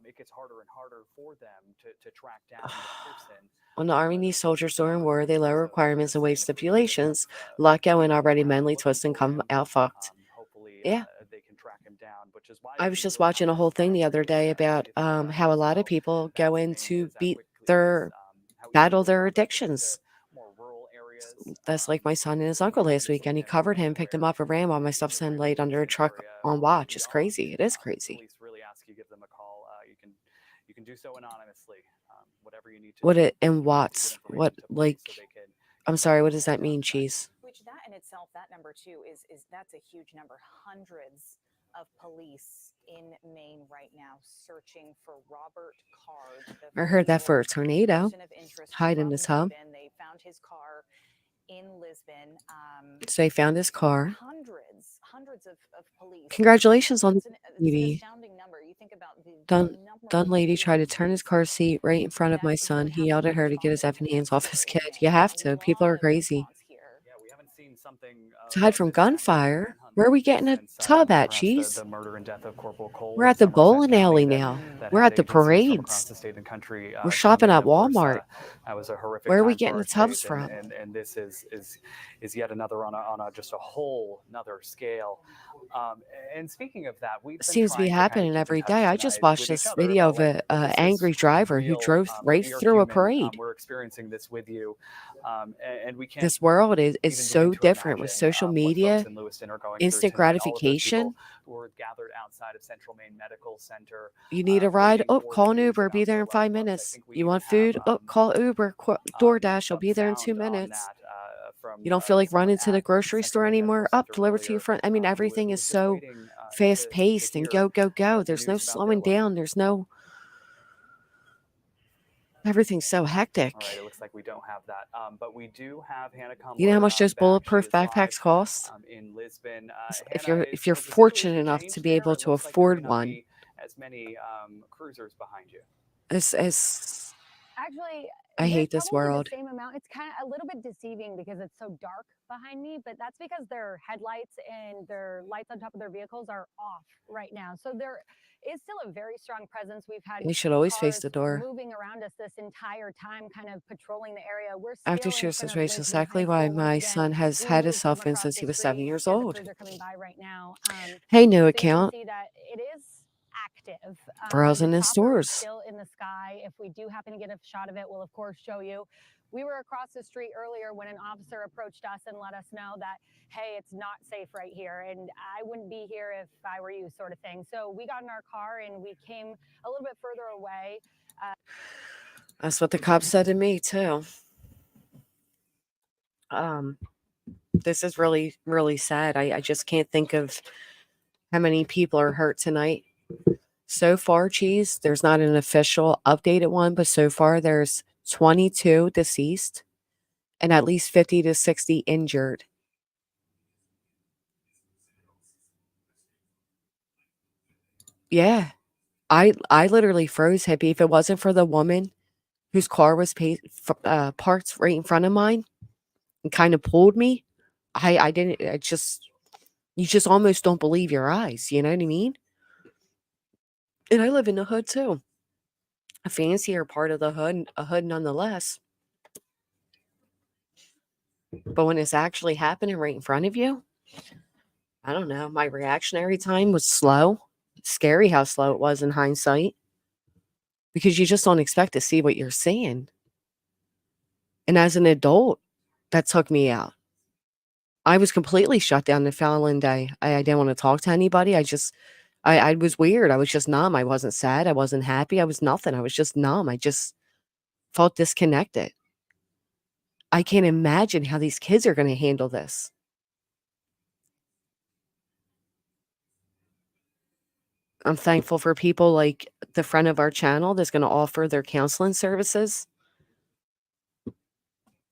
it gets harder and harder for them to track down the person. When the Army needs soldiers during war, they lower requirements and waive stipulations. Let go and already mentally twist and come out fucked. Hopefully, Yeah. they can track him down, which is why I was just watching a whole thing the other day about how a lot of people go in to battle their addictions. That's like my son and his uncle last week, and he covered him, picked him up, and ran while my stepson laid under a truck on watch. It's crazy. It is crazy. Police really ask you give them a call. You can do so anonymously. Whatever you need to. What do it to and Watts? get What, information to police like? so they can I'm sorry. What does that mean, cheese? Which that in itself, that number too, is that's a huge number. Hundreds of police in Maine right now searching for Robert Card. I heard that for a tornado. Hide in his hub. They found his car in Lisbon. So they found his car. Hundreds of police. Congratulations on It's the an lady. astounding number. You think about the Done number of lady tried to police turn his car seat right in front of my son. He yelled at her to get his effing hands off his kid. You have to. People are crazy. Yeah, we haven't seen something To hide from gunfire. Where are we getting a tub at, cheese? the murder and death of Corporal Cole. We're at the bowling alley now. We're at the parades. We're shopping at Walmart. That was a horrific. Where are we time for getting our the tubs state, from? And this is yet another on a just a whole another scale. And speaking of that, we've It been seems to be trying to kind of happening keep in every touch day. I tonight just watched with this each other video of about an this is angry driver who real, drove right we are through a human. parade. We're experiencing this with you, and we can't. This world is even so begin to different with imagine, social what media, folks in Lewiston are going instant through tonight. All of those gratification. people who are gathered outside of Central Maine Medical Center. You need a ride? waiting Oh, for call the an news Uber. about Be there their in loved 5 ones. I minutes. think we You even want have, food? Oh, call Uber. DoorDash. I'll some be there in 2 sound on minutes. that, from, You don't feel like someone running to the at grocery Central store Maine Medical anymore? Up, Center deliver to your earlier, front. I mean, who everything was is just so waiting, fast paced and hear, go. the There's no news about their slowing loved one. down. There's no. Everything's so hectic. All right, it looks like we don't have that, but we do have Hannah Kumler. You know how much those back. bulletproof She is live, backpacks cost? in Lisbon. If Hannah, you're has the fortunate situation enough to changed be there? able It to looks like there may afford not one, be as many cruisers behind you. it's Actually, I hate there's this probably world. the same amount. It's kind of a little bit deceiving because it's so dark behind me, but that's because their headlights and their lights on top of their vehicles are off right now. So there is still a very strong presence. We've had You should always face cars the door. moving around us this entire time, kind of patrolling the area. We're After still she in was front of situation, Lisbon High exactly why School. my Once again, son has we had moved his from cell phone across since the he was street. 7 years There's a old. cruiser coming by right now. Hey, new So you account. can see that it is active. Browsing in Chopper is stores. still in the sky. If we do happen to get a shot of it, we'll of course show you. We were across the street earlier when an officer approached us and let us know that, hey, it's not safe right here, and I wouldn't be here if I were you, sort of thing. So we got in our car and we came a little bit further away. That's what the cops said to me too. This is really, really sad. I just can't think of how many people are hurt tonight. So far, cheese, there's not an official updated one, but so far there's 22 deceased and at least 50 to 60 injured. Yeah. I literally froze, Hippie. If it wasn't for the woman whose car was parked right in front of mine and kind of pulled me. I didn't, you just almost don't believe your eyes. You know what I mean? And I live in the hood too. A fancier part of the hood, a hood nonetheless. But when it's actually happening right in front of you, I don't know. My reactionary time was slow. It's scary how slow it was in hindsight. Because you just don't expect to see what you're seeing. And as an adult, that took me out. I was completely shut down the following day. I didn't want to talk to anybody. I was weird. I was just numb. I wasn't sad. I wasn't happy. I was nothing. I was just numb. I just felt disconnected. I can't imagine how these kids are going to handle this. I'm thankful for people like the friend of our channel that's going to offer their counseling services.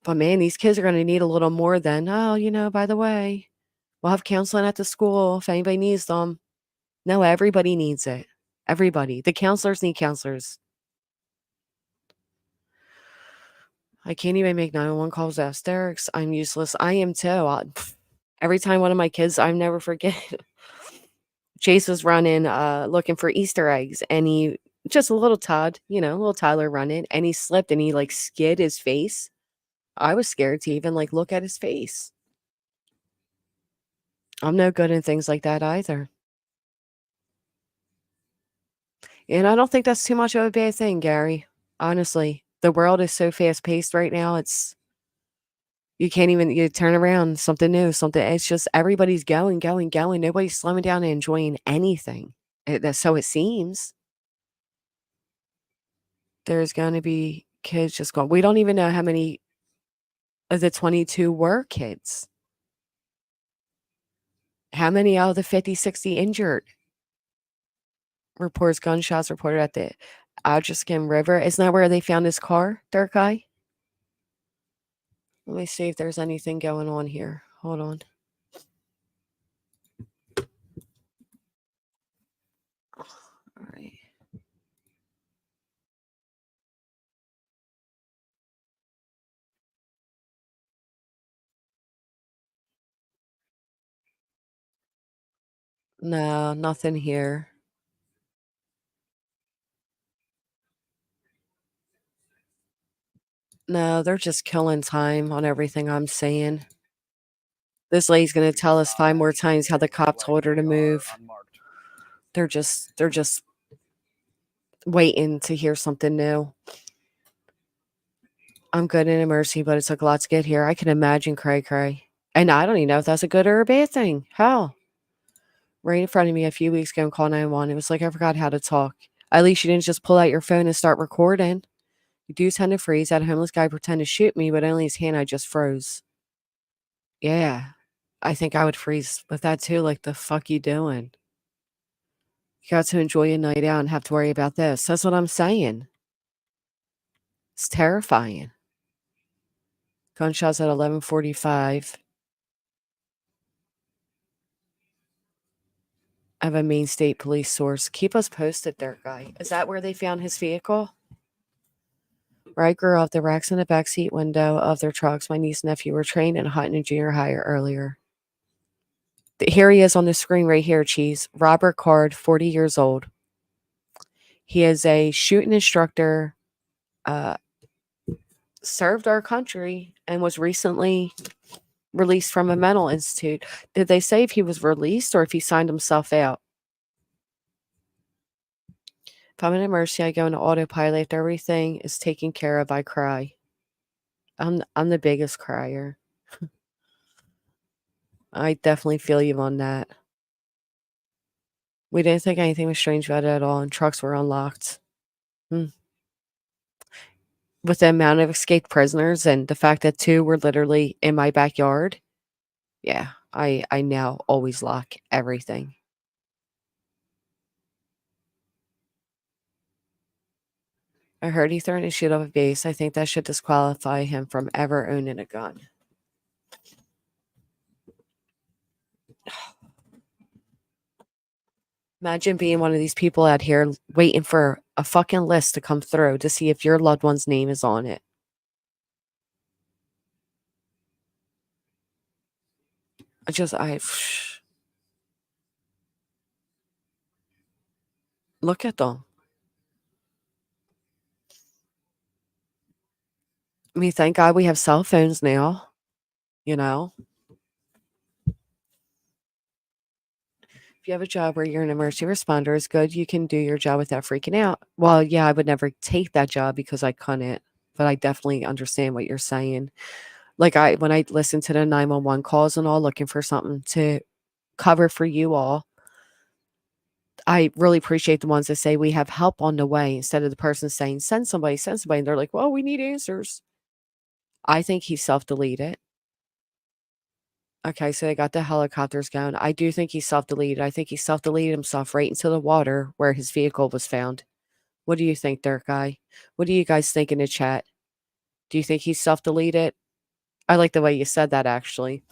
But man, these kids are going to need a little more than, oh, by the way, we'll have counseling at the school if anybody needs them. No, everybody needs it. Everybody. The counselors need counselors. I can't even make 911 calls out hysterics. I'm useless. I am too. Every time one of my kids, I never forget. Chase was running, looking for Easter eggs, and he just a little Todd, little Tyler running, and he slipped and he like skid his face. I was scared to even like look at his face. I'm no good in things like that either. And I don't think that's too much of a bad thing, Gary. Honestly, the world is so fast paced right now. You can't even you turn around, something new, something. It's just everybody's going. Nobody's slowing down and enjoying anything. So it seems. There's going to be kids just going. We don't even know how many of the 22 were kids. How many out of the 50, 60 injured? Reports gunshots reported at the Algiskin River. Isn't that where they found his car, Dark Eye? Let me see if there's anything going on here. Hold on. All right. No, nothing here. No, they're just killing time on everything I'm saying. This lady's going to tell us 5 more times how the cop told her to move. They're just waiting to hear something new. I'm good in a mercy, but it took a lot to get here. I can imagine cray. And I don't even know if that's a good or a bad thing. How? Right in front of me a few weeks ago and call 911. It was like I forgot how to talk. At least you didn't just pull out your phone and start recording. You do tend to freeze. Had a homeless guy pretend to shoot me, but only his hand I just froze. Yeah. I think I would freeze with that too. Like, the fuck you doing? You got to enjoy a night out and have to worry about this. That's what I'm saying. It's terrifying. Gunshots at 11:45. I have a Maine State Police source. Keep us posted there, guy. Is that where they found his vehicle? Where I grew up, the racks in the backseat window of their trucks. My niece and nephew were trained in hunting in junior high or earlier. Here he is on the screen right here, Cheese. Robert Card, 40 years old. He is a shooting instructor, served our country, and was recently released from a mental institute. Did they say if he was released or if he signed himself out? If I'm in emergency, I go into autopilot. If everything is taken care of, I cry. I'm the biggest crier. I definitely feel you on that. We didn't think anything was strange about it at all, and trucks were unlocked. With the amount of escaped prisoners and the fact that 2 were literally in my backyard, yeah, I now always lock everything. I heard he threatened to shoot up a base. I think that should disqualify him from ever owning a gun. Imagine being one of these people out here waiting for a fucking list to come through to see if your loved one's name is on it. Look at them. I mean, thank God we have cell phones now, you know? If you have a job where you're an emergency responder, it's good you can do your job without freaking out. Well, yeah, I would never take that job because I couldn't, but I definitely understand what you're saying. Like, when I listen to the 911 calls and all, looking for something to cover for you all, I really appreciate the ones that say we have help on the way instead of the person saying, send somebody, and they're like, well, we need answers. I think he self-deleted. Okay, so they got the helicopters going. I do think he self-deleted. I think he self-deleted himself right into the water where his vehicle was found. What do you think, Dirt Guy? What do you guys think in the chat? Do you think he self-deleted? I like the way you said that, actually.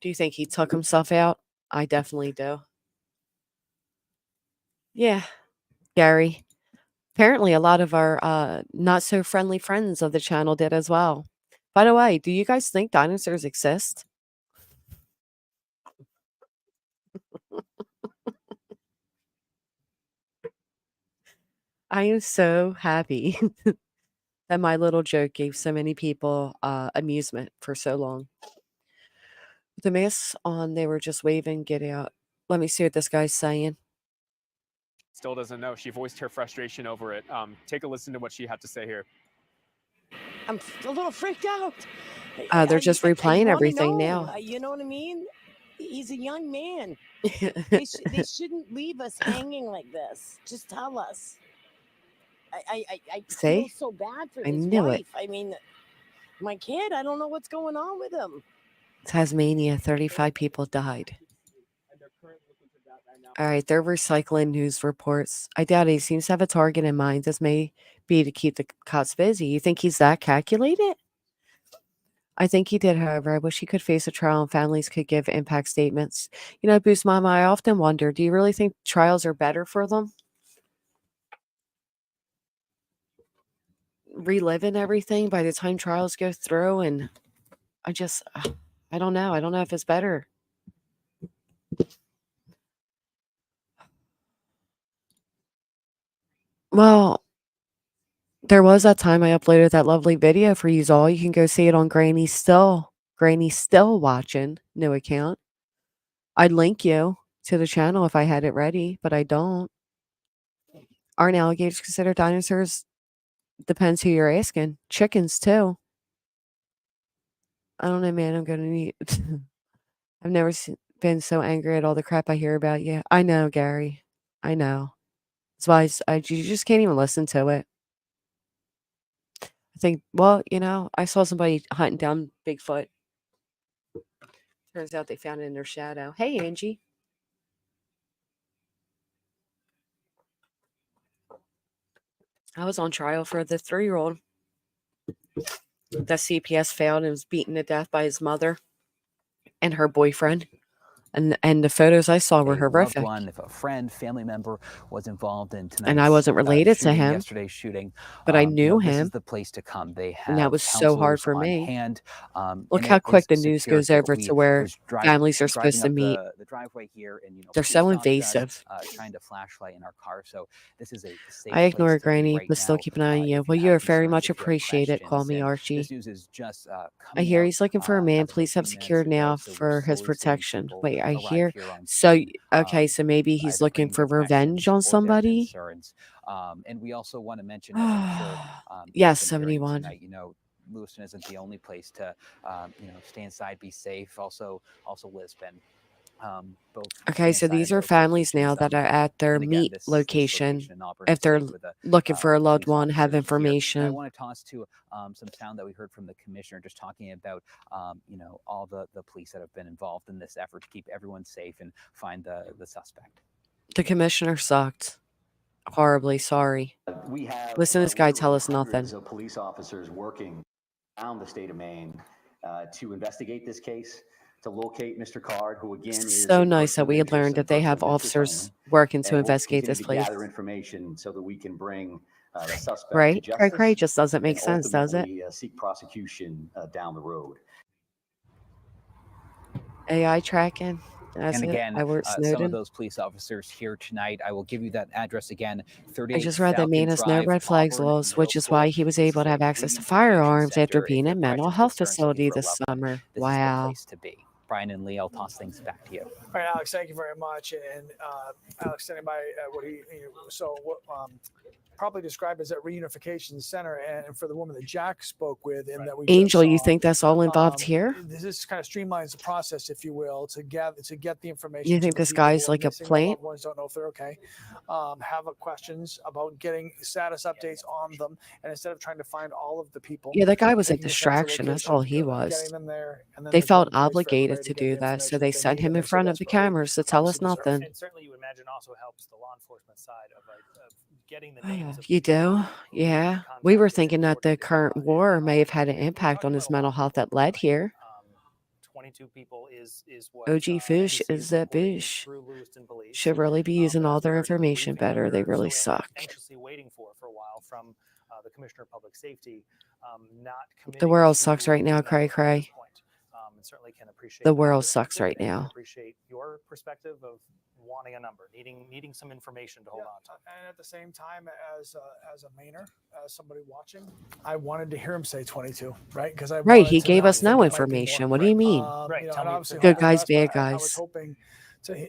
Do you think he took himself out? I definitely do. Yeah, Gary. Apparently, a lot of our not so friendly friends of the channel did as well. By the way, do you guys think dinosaurs exist? I am so happy that my little joke gave so many people amusement for so long. With the masks on, they were just waving, get out. Let me see what this guy's saying. Still doesn't know. She voiced her frustration over it. Take a listen to what she had to say here. I'm a little freaked out. They're just replaying everything know. now. You know what I mean? He's a young man. they shouldn't leave us hanging like this. Just tell us. I feel See? so bad for I his knew wife. it. I mean, my kid, I don't know what's going on with him. Tasmania, 35 people died. All right, they're recycling news reports. I doubt he seems to have a target in mind. This may be to keep the cops busy. You think he's that calculated? I think he did, however. I wish he could face a trial and families could give impact statements. You know, Boost Mama, I often wonder, do you really think trials are better for them? Reliving everything by the time trials go through, and I don't know. I don't know if it's better. Well, there was that time I uploaded that lovely video for you all. You can go see it on Granny's Still Watching new account. I'd link you to the channel if I had it ready, but I don't. Aren't alligators considered dinosaurs? Depends who you're asking. Chickens too. I don't know, man. I'm gonna need. I've never been so angry at all the crap I hear about you. I know, Gary. I know. That's why you just can't even listen to it. I think, well, you know, I saw somebody hunting down Bigfoot. Turns out they found it in their shadow. Hey, Angie. I was on trial for the 3-year-old that CPS failed and was beaten to death by his mother and her boyfriend. And the photos I saw were horrific. Loved one, if a friend, family member was involved in tonight's And I wasn't related to him. Yesterday's shooting, but I knew this him. is the place to come. They have and that was so hard for on me. hand. Look how quick the news goes over to where families are supposed to meet. The driveway here, and they're so invasive. Shined a flashlight in our car, so this is a safe I ignore place Granny, right but still now. keep an eye on you. Well, you are very much appreciated. Call me Archie. This news is just I hear he's looking for a man. Police have secured now for his protection. Wait, I hear. So, okay, so maybe he's looking for revenge on somebody. And we also want to mention, yes, 71. Tonight, you know, Lewiston isn't the only place to, you know, stay inside, be safe. Also Lisbon. Okay, so these are families now that are at their meet location. If they're looking for a loved one, have information. I want to toss to some sound that we heard from the commissioner, just talking about, you know, all the police that have been involved in this effort to keep everyone safe and find the suspect. The commissioner sucked. Horribly sorry. We have listen to this guy tell us nothing. Of police officers working around the state of Maine to investigate this case. to locate Mr. Card, who again is So a nice person that of we had interest learned and that they person have of interest officers only. working to And we'll investigate continue this to place. gather information so that we can bring the suspect to Right? justice. Cray just doesn't make and sense, does it? ultimately seek prosecution down the road. AI tracking. That's And it. again, Edward some of Snowden. those police officers here tonight, I will give you that address again, I 38 just read that Falcon Maine has no Drive, red flags Auburn, laws, which is Middlesbrough. why he was This able is to a have access to reunification firearms after center. If being you in have mental questions, health concerns, looking facility for a this loved one, summer. this is the Wow. place to be. Brian and Lee, I'll toss things back to you. All right, Alex, thank you very much. And Alex, standing by probably described as that reunification center, and for the woman that Jack spoke with, and that we Angel, just you saw, think that's all involved here? this kind of streamlines the process, if you will, to get the information. You to think the this people guy's who are like a missing, their plant? loved ones don't know if they're okay. Have questions about getting status updates on them, and instead of trying to find all of the people, Yeah, that guy was they a can just head to distraction. That's location, all he getting was. them there, and then They there's felt one place for obligated everybody to get the do that, so information they that sent need, him and in they're so front of the desperately cameras to tell us obviously deserve. nothing. And certainly you imagine also helps the law enforcement side of getting the Oh, names of you people do? Yeah. We were thinking that the current war may have had an impact on his mental health that led here. 22 people is what OG Fish NBC is that reporting fish. through Lewiston Police. Should really be using But all as we their heard from the information briefing that better. They we're really so suck. anxiously waiting for a while from the Commissioner of Public Safety, not The committing world to sucks right now, doing that cray at this cray. point. And certainly can appreciate The our world sucks perspective right and can now. appreciate your perspective of wanting a number, needing some information to hold on to. And at the same time, as a Mainer, as somebody watching, I wanted to hear him say 22, right? Because I Right, wanted he to gave know us that no there might be information. more. What do you mean? Right, And tell me obviously the Good hope for the guys, best, bad but I was guys. hoping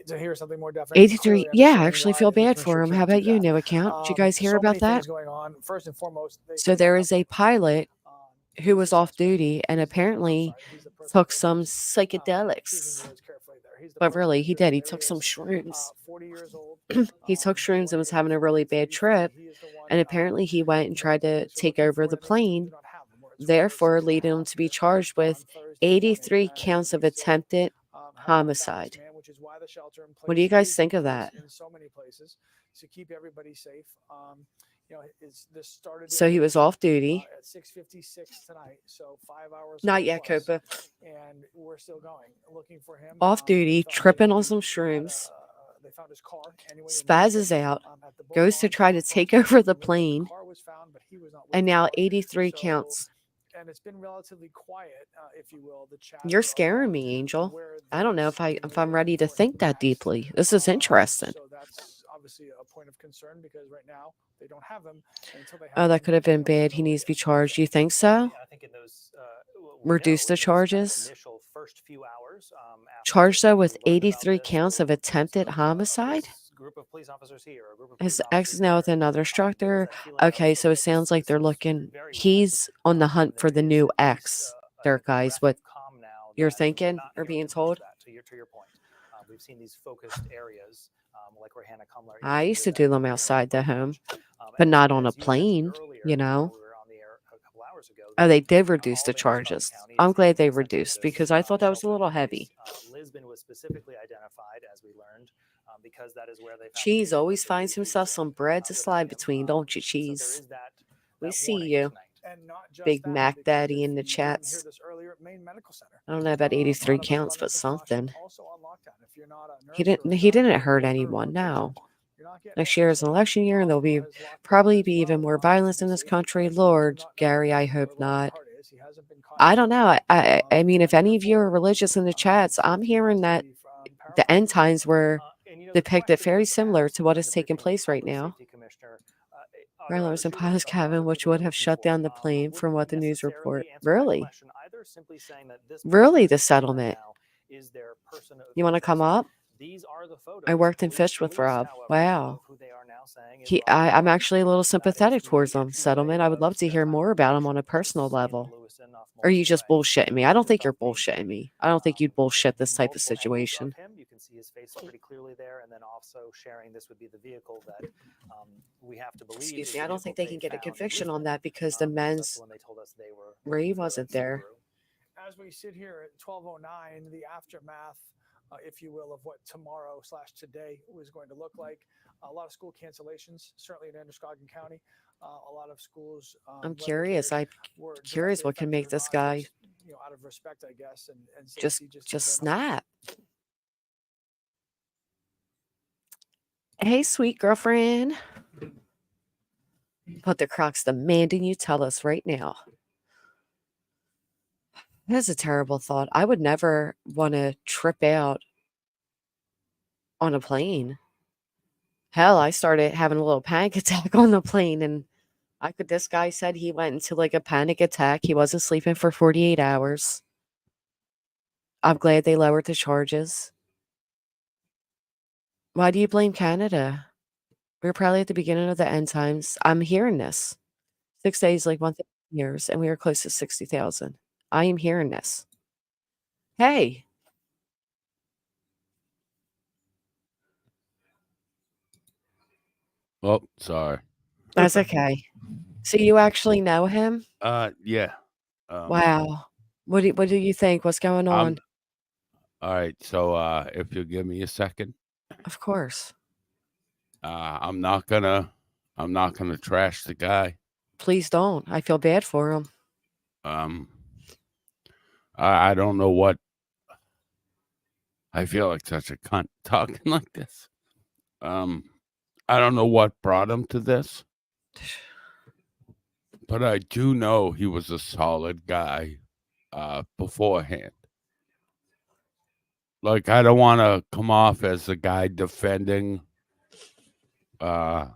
to hear something more definite. 83. Clearly Yeah, I understanding actually why feel the bad commissioner for him. How can't do about you, that. new account? Did you guys hear So about many things that? going on. First and foremost, they So could there not is a pilot who was off duty and apparently took some psychedelics. But really, he did. He took some shrooms. 40 years old. He took shrooms and was having a really bad trip. And apparently, he went and tried to take over the plane, therefore leading him to be charged with 83 counts of attempted homicide. What do you guys think of that? In so many places to keep everybody safe. This started. So he was off duty. At 6:56 tonight, so 5 hours. Not yet, plus, Copa. And we're still going, looking for him. Off duty, tripping on some shrooms. They found his car. Anyway, Spazzes out, goes to try to take over the plane, and now 83 counts. And it's been relatively quiet, if you will. The chat. You're scaring me, Angel. I don't know if I'm ready to think that deeply. This is interesting. So that's obviously a point of concern because right now they don't have him. Until they have Oh, that him, could have been bad. He needs to be charged. You think so? I think in those Reduce the charges. initial first few hours. Charged though with 83 counts of attempted homicide. Group of police officers here. His ex is now with another instructor. Okay, so it sounds like they're looking. He's on the hunt for the new ex. There, guys. What you're thinking or being told? To your point, we've seen these focused areas like where Hannah Kumler. I used to do them outside the home, but not on a plane. You know. Oh, they did reduce the charges. I'm glad they reduced because I thought that was a little heavy. Lisbon was specifically identified, as we learned, because that is where they. Cheese always finds himself some bread to slide between, don't you, Cheese? We see you, Big Mac Daddy in the chats. I don't know about 83 counts, but something. He didn't hurt anyone. No. Next year is an election year, and there'll probably be even more violence in this country. Lord, Gary, I hope not. I don't know. I mean, if any of you are religious in the chats, I'm hearing that the end times were depicted very similar to what is taking place right now. Rhinos and pilots cabin, which would have shut down the plane from what the news report. Really? Really, the settlement. You want to come up? I worked in fish with Rob. Wow. I'm actually a little sympathetic towards them. Settlement. I would love to hear more about him on a personal level. Or are you just bullshitting me? I don't think you're bullshitting me. I don't think you'd bullshit this type of situation. You can see his face pretty clearly there, and then also sharing this would be the vehicle that we have to believe. Excuse me. I don't think they can get a conviction on that because the men's Ray wasn't there. As we sit here at 12:09, the aftermath, if you will, of what tomorrow/today was going to look like. A lot of school cancellations, certainly in Androscoggin County. A lot of schools. I'm curious. I'm curious what can make this guy of respect, I guess, and Just safety. just snap. Hey, sweet girlfriend. But the Croc's demanding you tell us right now. That's a terrible thought. I would never want to trip out on a plane. Hell, I started having a little panic attack on the plane, and this guy said he went into like a panic attack. He wasn't sleeping for 48 hours. I'm glad they lowered the charges. Why do you blame Canada? We're probably at the beginning of the end times. I'm hearing this. 6 days, like 1,000 years, and we were close to 60,000. I am hearing this. Hey. Oh, sorry. That's okay. So you actually know him? Yeah. Wow. What do you think? What's going on? All right. So, if you'll give me a second, Of course. I'm not gonna trash the guy. Please don't. I feel bad for him. I don't know what. I feel like such a cunt talking like this. I don't know what brought him to this, but I do know he was a solid guy beforehand. Like, I don't want to come off as the guy defending this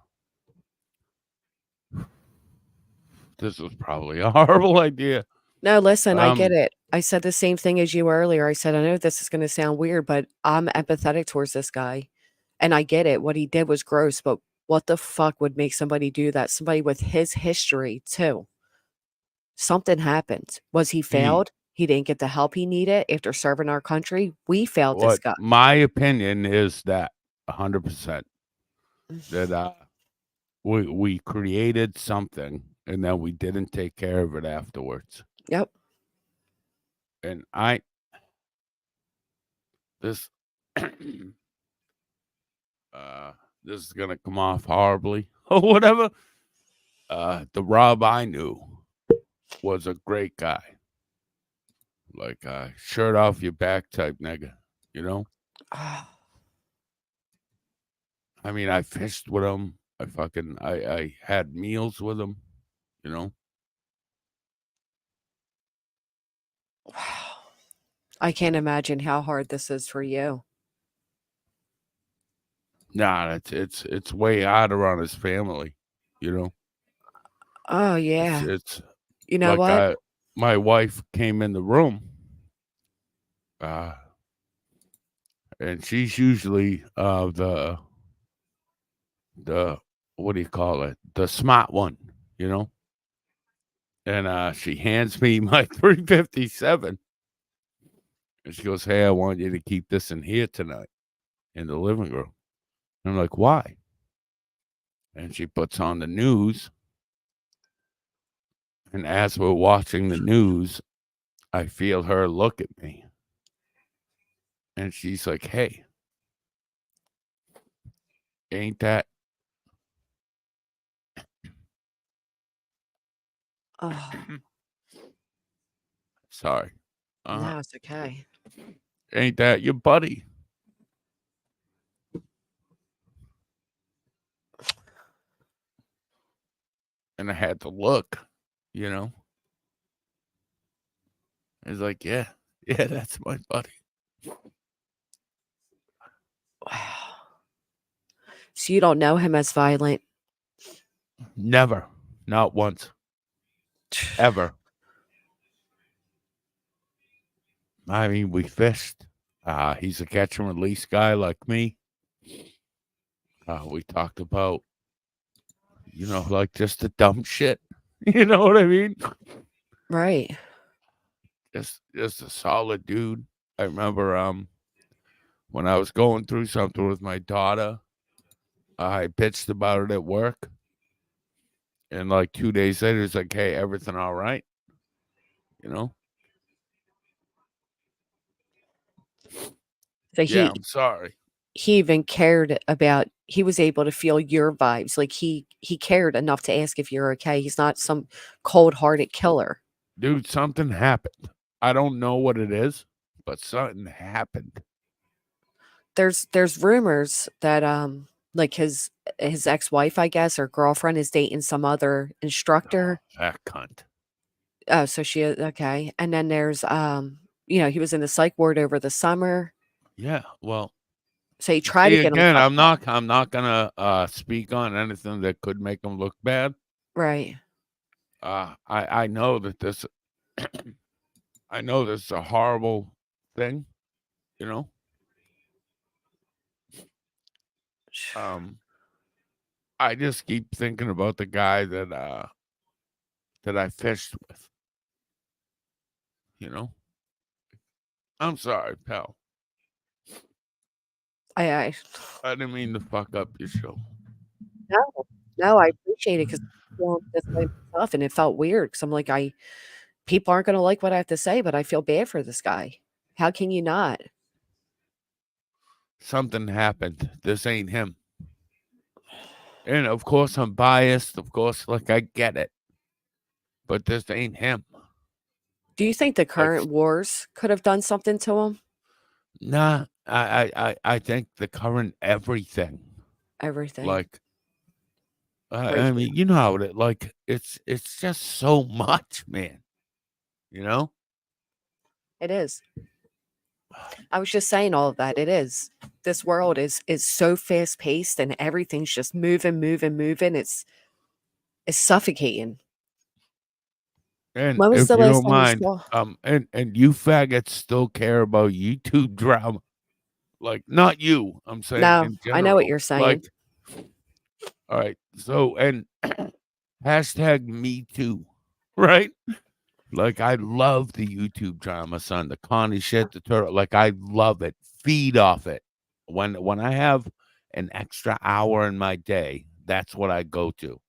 was probably a horrible idea. No, listen, I get it. I said the same thing as you earlier. I said, I know this is going to sound weird, but I'm empathetic towards this guy. And I get it. What he did was gross, but what the fuck would make somebody do that? Somebody with his history, too. Something happened. Was he failed? He didn't get the help he needed after serving our country. We failed this guy. My opinion is that 100% that we created something and then we didn't take care of it afterwards. Yep. And this this is gonna come off horribly or whatever. The Rob I knew was a great guy. Like shirt off your back type nigga, you know? I mean, I fished with him. I had meals with him, you know? Wow. I can't imagine how hard this is for you. Nah, it's way harder on his family, you know? Oh, yeah. It's You know like what? my wife came in the room, and she's usually the what do you call it? The smart one, you know? And she hands me my 357. And she goes, "Hey, I want you to keep this in here tonight in the living room." And I'm like, "Why?" And she puts on the news. And as we're watching the news, I feel her look at me. And she's like, "Hey, ain't that?" Oh, Sorry. no, it's okay. Ain't that your buddy? And I had to look, you know? It's like, yeah, that's my buddy. Wow. So you don't know him as violent? Never. Not once. Ever. I mean, we fished. He's a catch and release guy like me. We talked about, you know, like just the dumb shit. You know what I mean? Right. Just a solid dude. I remember when I was going through something with my daughter, I bitched about it at work. And like 2 days later, it's like, "Hey, everything all right?" You know? So Yeah, I'm sorry. he even cared about, he was able to feel your vibes. Like he cared enough to ask if you're okay. He's not some cold-hearted killer. Dude, something happened. I don't know what it is, but something happened. There's rumors that like his ex-wife, I guess, or girlfriend is dating some other instructor. That cunt. Oh, so she okay. And then there's he was in the psych ward over the summer. Yeah, well, So he tried see, to get him again, fucked I'm not gonna speak on anything that could make him look bad. Right. I know that this I know this is a horrible thing, you know. I just keep thinking about the guy that I fished with. You know? I'm sorry, pal. I didn't mean to fuck up your show. no, I appreciate it because this way myself, and it felt weird because I'm like, people aren't gonna like what I have to say, but I feel bad for this guy. How can you not? Something happened. This ain't him. And of course I'm biased. Of course, like I get it. But this ain't him. Do you think the current wars could have done something to him? Nah, I think the current everything. Everything. Like I mean, you know how it like it's just so much, man. You know? It is. I was just saying all of that. It is. This world is so fast paced and everything's just moving. It's suffocating. And When was if the you last don't time you mind, saw? and you faggots still care about YouTube drama. Like not you, I'm saying No, in I know what general. you're saying. Like, all right. So and hashtag me too. Right? Like I love the YouTube drama, son. The Connie shit, the turtle. Like I love it. Feed off it. When I have an extra hour in my day, that's what I go to.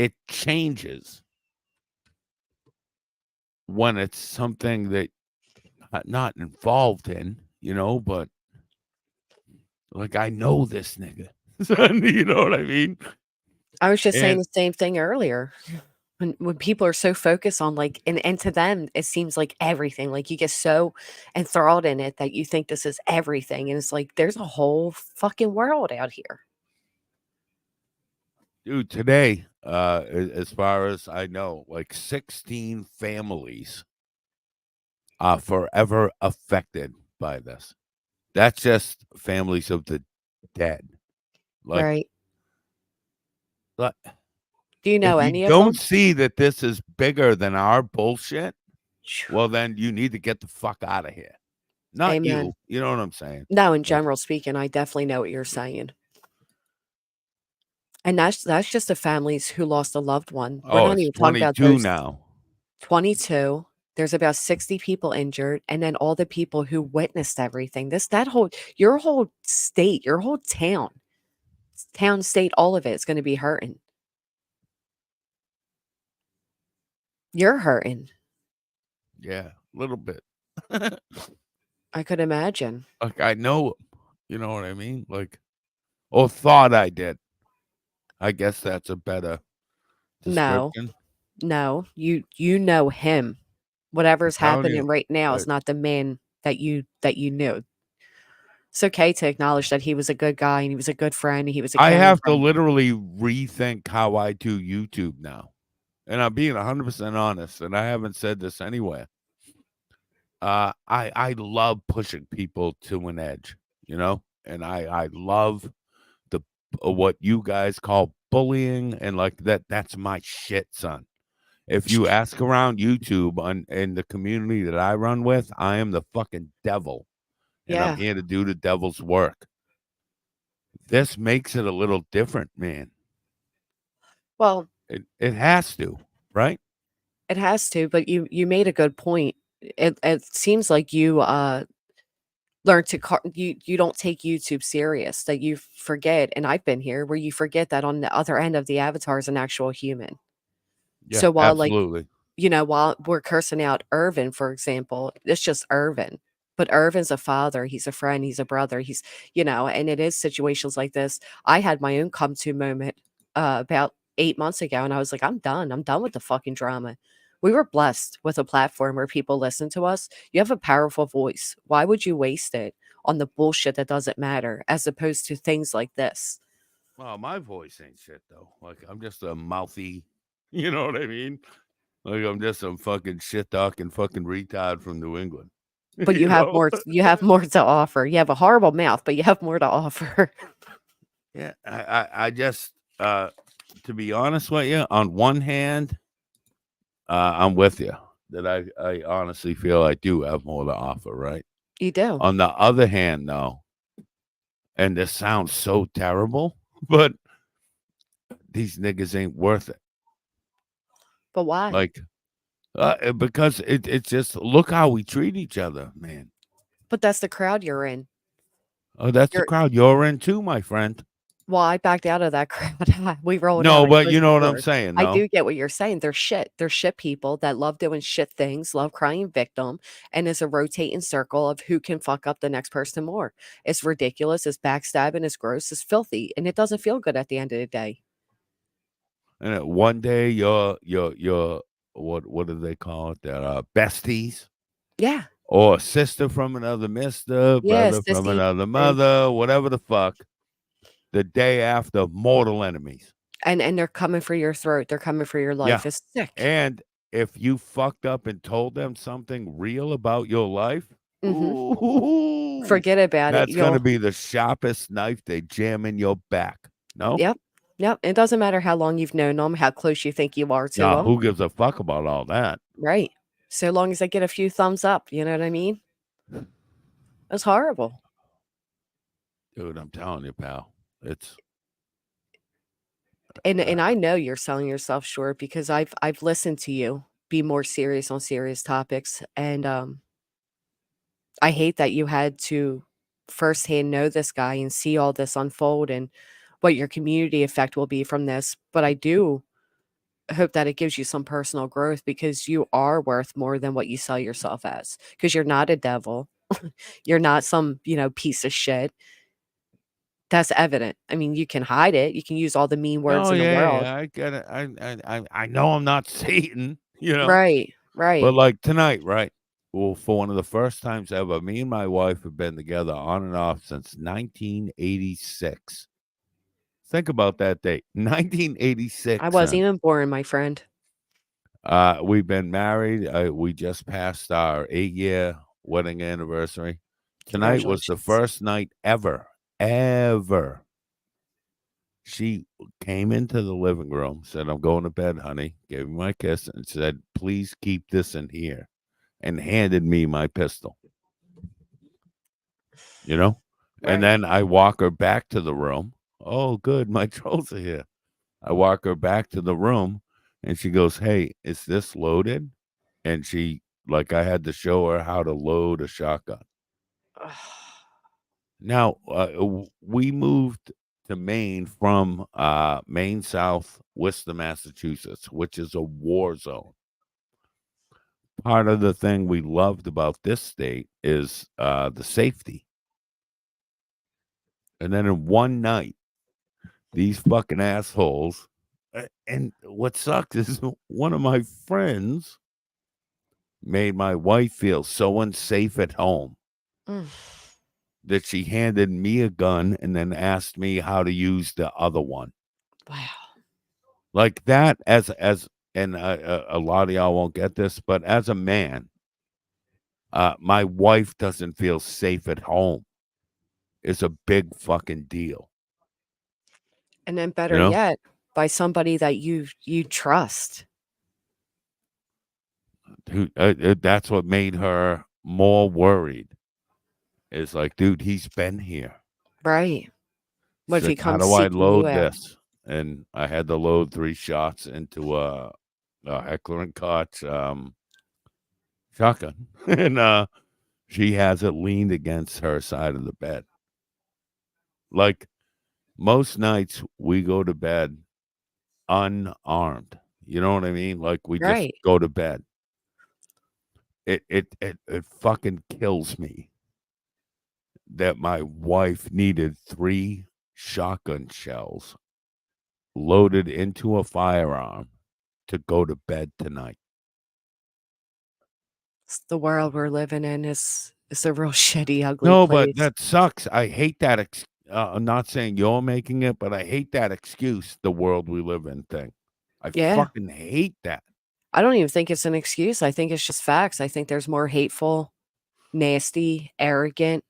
It changes when it's something that I'm not involved in, you know, but like I know this nigga. Son, you know what I mean? I was just saying And the same thing earlier. When people are so focused on like and to them it seems like everything. Like you get so enthralled in it that you think this is everything. And it's like there's a whole fucking world out here. dude, today, as far as I know, like 16 families are forever affected by this. That's just families of the dead. Like, Right. like Do you if know you any of don't them? see that this is bigger than our bullshit, well, then you need to get the fuck out of here. Not Amen. you know what I'm saying? No, in Like, general speaking, I definitely know what you're saying. And that's just the families who lost a loved one. We're oh, not it's even talking about 22 those now. 22. There's about 60 people injured, and then all the people who witnessed everything. Your whole state, your whole town, state, all of it is going to be hurting. You're hurting. Yeah, a little bit. I could imagine. Like I know, you know what I mean? Like, or thought I did. I guess that's a better No, description. no, you know him. Whatever's Telling happening you, right now is not the man that you knew. It's okay to acknowledge that he was a good guy and he was a good friend. And he was a I caring have to friend. literally rethink how I do YouTube now. And I'm being 100% honest, and I haven't said this anywhere. I love pushing people to an edge, you know? And I love the what you guys call bullying and like that's my shit, son. If you ask around YouTube in the community that I run with, I am the fucking devil. And I'm Yeah. here to do the devil's work. This makes it a little different, man. Well, it has to, right? it has to, but you made a good point. It seems like you learn to you don't take YouTube serious, that you forget, and I've been here where you forget that on the other end of the avatar is an actual human. Yeah, So while like absolutely. while we're cursing out Irvin, for example, it's just Irvin. But Irvin's a father, he's a friend, he's a brother, he's and it is situations like this. I had my own come to moment about 8 months ago, and I was like, I'm done with the fucking drama. We were blessed with a platform where people listen to us. You have a powerful voice. Why would you waste it on the bullshit that doesn't matter as opposed to things like this? Well, my voice ain't shit though. Like I'm just a mouthy, you know what I mean? Like I'm just some fucking shit talking fucking retard from New England. But you have more to offer. You have a horrible mouth, but you have more to offer. Yeah, I just to be honest with you, on one hand, I'm with you that I honestly feel I do have more to offer, right? You do. On the other hand, though, and this sounds so terrible, but these niggas ain't worth it. But why? Like, because it's just look how we treat each other, man. But that's the crowd you're in. Oh, that's the You're crowd you're in too, my friend. Well, I backed out of that crowd. We rolled out No, and but closed you the know what I'm doors. saying, I though. do get what you're saying. They're shit. They're shit people that love doing shit things, love crying victim, and it's a rotating circle of who can fuck up the next person more. It's ridiculous, it's backstabbing, it's gross, it's filthy, and it doesn't feel good at the end of the day. And one day you're what do they call it? That besties. Yeah. Or sister from another mister, Yeah, brother from sissy. another mother, whatever the fuck. The day after, mortal enemies. And they're coming for your throat. They're coming for your Yeah. life. It's sick. And if you fucked up and told them something real about your life, ooh, Forget about it. that's going to be the sharpest knife they jam in your back. No? Yep. Yep. It doesn't matter how long you've known them, how close you think you are to No, them. who gives a fuck about all that? Right. So long as I get a few thumbs up, you know what I mean? It's horrible. Dude, I'm telling you, pal. It's And I know you're selling yourself short because I've listened to you be more serious on serious topics, and I hate that you had to firsthand know this guy and see all this unfold and what your community effect will be from this. But I do hope that it gives you some personal growth because you are worth more than what you sell yourself as. Because you're not a devil. You're not some, piece of shit. That's evident. I mean, you can hide it. You can use all the mean words oh in the world. yeah, I get it. I know I'm not Satan, Right, But right. like tonight, right? Well, for one of the first times ever, me and my wife have been together on and off since 1986. Think about that date, 1986. I wasn't even born, my friend. We've been married. We just passed our 8-year wedding anniversary. Tonight was the first night ever. She came into the living room, said, "I'm going to bed, honey." Gave me my kiss and said, "Please keep this in here," and handed me my pistol. Right. And then I walk her back to the room. Oh, good. My trolls are here. I walk her back to the room and she goes, "Hey, is this loaded?" And I had to show her how to load a shotgun. Now, we moved to Maine from Maine South, Worcester, Massachusetts, which is a war zone. Part of the thing we loved about this state is the safety. And then in one night, these fucking assholes, and what sucks is one of my friends made my wife feel so unsafe at home that she handed me a gun and then asked me how to use the other one. Wow. Like that and a lot of y'all won't get this, but as a man, my wife doesn't feel safe at home. It's a big fucking deal. And then better yet, by somebody that you trust. That's what made her more worried. It's like, dude, he's been here. Right. What if he How comes do I seeking you load out? this? And I had to load 3 shots into a Heckler and Koch shotgun. And she has it leaned against her side of the bed. Like most nights we go to bed unarmed. You know what I mean? Like we just Right. go to bed. It fucking kills me that my wife needed 3 shotgun shells loaded into a firearm to go to bed tonight. The world we're living in is a real shitty, ugly No, place. but that sucks. I hate that. I'm not saying you're making it, but I hate that excuse, the world we live in thing. I Yeah. fucking hate that. I don't even think it's an excuse. I think it's just facts. I think there's more hateful, nasty, arrogant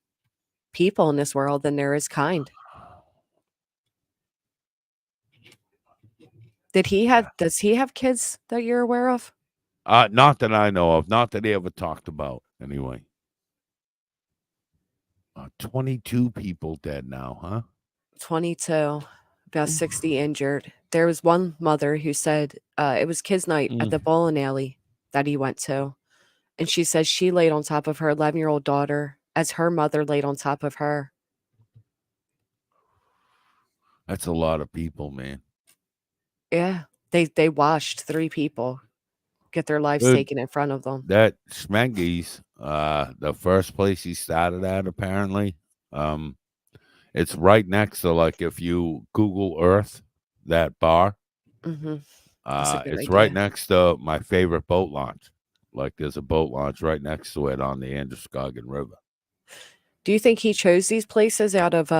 people in this world than there is kind. Does he have kids that you're aware of? Not that I know of. Not that he ever talked about, anyway. 22 people dead now, huh? 22, about 60 injured. There was one mother who said it was kids' night at the bowling alley that he went to. And she said she laid on top of her 11-year-old daughter as her mother laid on top of her. That's a lot of people, man. Yeah. They watched 3 people get their lives Dude, taken in front of them. that Schmenge's, the first place he started at, apparently, it's right next to, like, if you Google Earth, that bar, Mhm. That's a good it's idea. right next to my favorite boat launch. Like, there's a boat launch right next to it on the Androscoggin River. Do you think he chose these places out of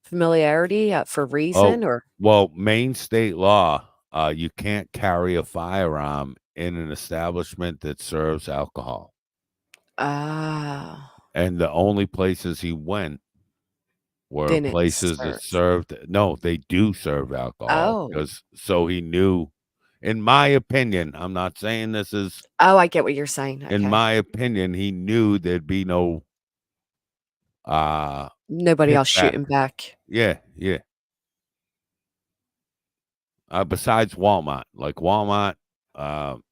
familiarity for reason, or? Well, Maine state law, you can't carry a firearm in an establishment that serves alcohol. Ah. And the only places he went were Didn't places that serve. served. No, they do serve alcohol. Oh. So he knew, in my opinion, I'm not saying this is. Oh, I get what you're saying. In Okay. my opinion, he knew there'd be no. Nobody else kickback. shooting back. Yeah. Besides Walmart, like Walmart,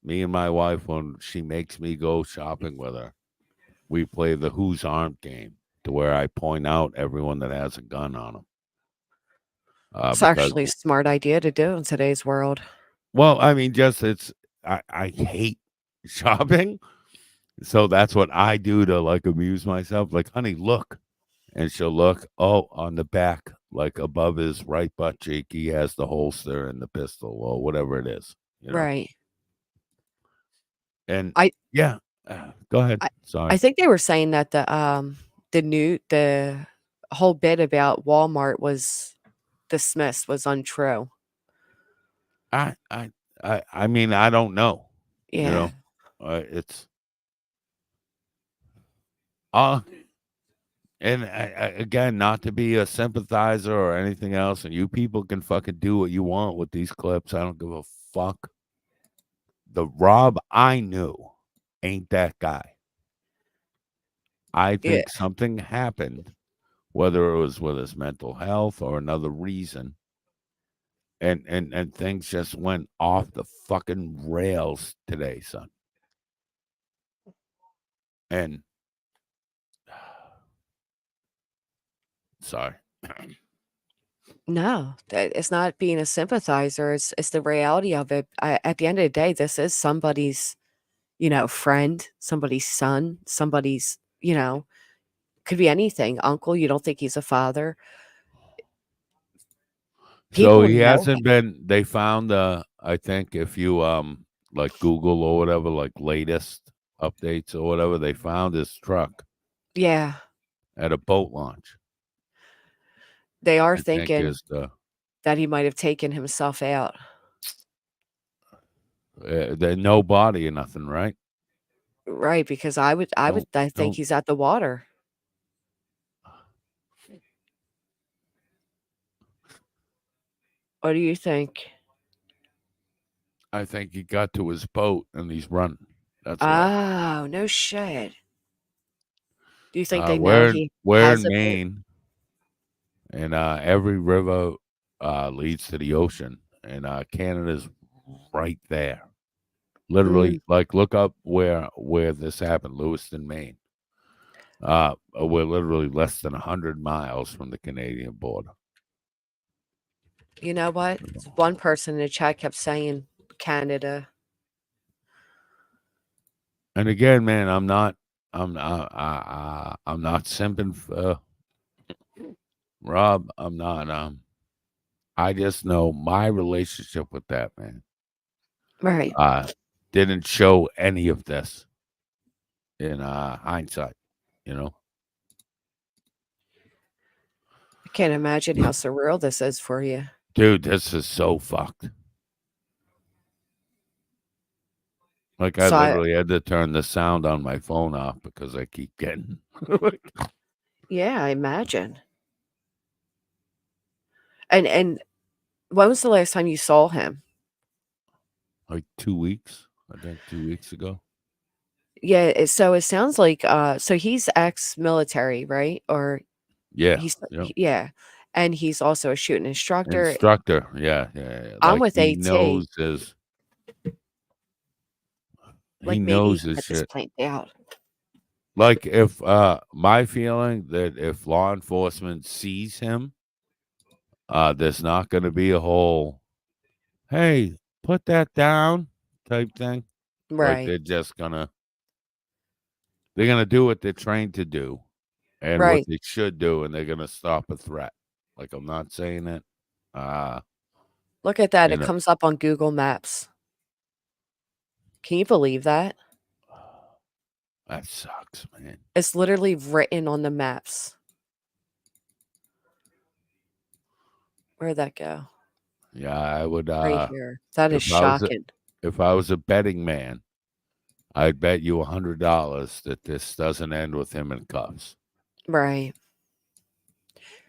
me and my wife, when she makes me go shopping with her, we play the Who's Armed game, to where I point out everyone that has a gun on them. It's actually a smart idea to do in today's world. Well, I mean, I hate shopping, so that's what I do to, like, amuse myself. Like, honey, look, and she'll look. Oh, on the back, like above his right butt cheek, he has the holster and the pistol, or whatever it is. You know? Right. And I yeah, go ahead. Sorry. I think they were saying that the whole bit about Walmart was dismissed, was untrue. I mean, I don't know. Yeah. You know, it's and again, not to be a sympathizer or anything else, and you people can fucking do what you want with these clips. I don't give a fuck. The Rob I knew ain't that guy. I think something happened, whether it was with his mental health or another reason, and things just went off the fucking rails today, son. And sorry. No, it's not being a sympathizer. It's the reality of it. At the end of the day, this is somebody's, friend, somebody's son, somebody's, could be anything. Uncle, you don't think he's a father. So he hasn't been. They found, I think, if you like Google or whatever, like latest updates or whatever, they found his truck. Yeah. At a boat launch. They are I think thinking that he might have taken himself out. There's no body or nothing, right? Right, because I think he's at the water. What do you think? I think he got to his boat and he's running. That's Oh, no shit. Do you think they know we're he in has a boat? Maine, and every river leads to the ocean, and Canada's right there. Literally, like, look up where this happened, Lewiston, Maine. We're literally less than 100 miles from the Canadian border. You know what? One person in the chat kept saying Canada. And again, man, I'm not simping for Rob. I'm not. I just know my relationship with that man. Right. Didn't show any of this. in hindsight, you know. I can't imagine how surreal this is for you. Dude, this is so fucked. Like, I So literally had to turn the sound on my phone off because I keep getting yeah, I imagine. And when was the last time you saw him? like 2 weeks. I think 2 weeks ago. Yeah, so it sounds like so he's ex-military, right? Or Yeah. he's Yep. yeah. And he's also a shooting instructor. Instructor. Yeah. I'm Like, with he AT. knows his Like maybe he can get this shit. planned out. Like, if my feeling that if law enforcement sees him, there's not going to be a whole, hey, put that down type thing. Like, Right. they're gonna do what they're trained to do and what Right. they should do, and they're gonna stop a threat. Like, I'm not saying it. Look at that. You It know, comes up on Google Maps. Can you believe that? that sucks, man. It's literally written on the maps. Where'd that go? Yeah, I would. Right here. That is shocking. If I was a betting man, I'd bet you $100 that this doesn't end with him in cuffs. Right.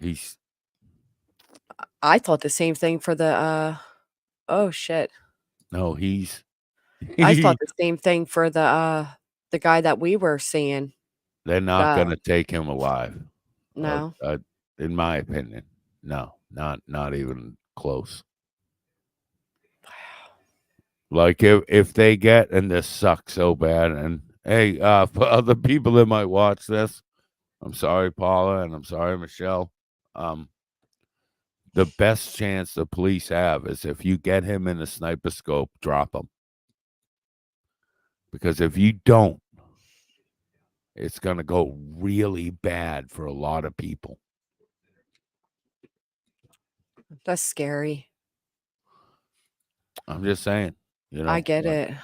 He's. I thought the same thing for the oh shit. No, he's. I thought the same thing for the guy that we were seeing. They're not gonna take him alive. No. In my opinion, no, not even close. Like, if they get, and this sucks so bad, and hey, for other people that might watch this, I'm sorry, Paula, and I'm sorry, Michelle. The best chance the police have is if you get him in a sniper scope, drop him. Because if you don't, it's gonna go really bad for a lot of people. That's scary. I'm just saying, you know. I get like, it.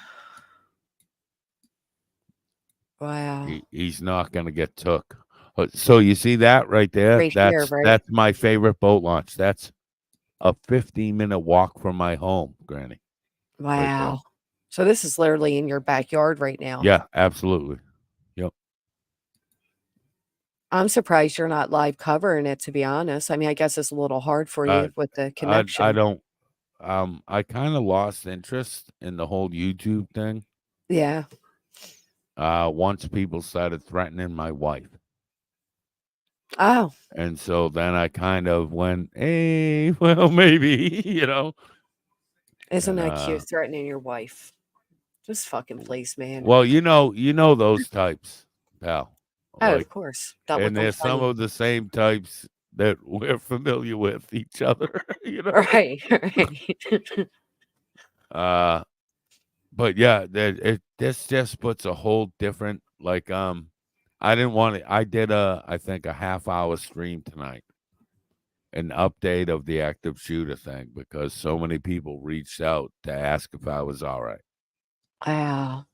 Wow. He's not gonna get took. So you see that right there? Right here, right? That's my favorite boat launch. That's a 15-minute walk from my home, Granny. Right there. Wow. So this is literally in your backyard right now. Yeah, absolutely. Yep. I'm surprised you're not live covering it, to be honest. I mean, I guess it's a little hard for you with the connection. I don't. I kind of lost interest in the whole YouTube thing. Yeah. Once people started threatening my wife. Oh. And so then I kind of went, hey, well, maybe, you know. Isn't that cute, threatening your wife? Just fucking please, man. Well, you know those types, pal. Oh, Like, of course. Dealt with and them there's some plenty. of the same types that we're familiar with each other, you know. Right. But yeah, this just puts a whole different, like, I didn't want it. I did I think a half-hour stream tonight, an update of the active shooter thing, because so many people reached out to ask if I was all right. Wow.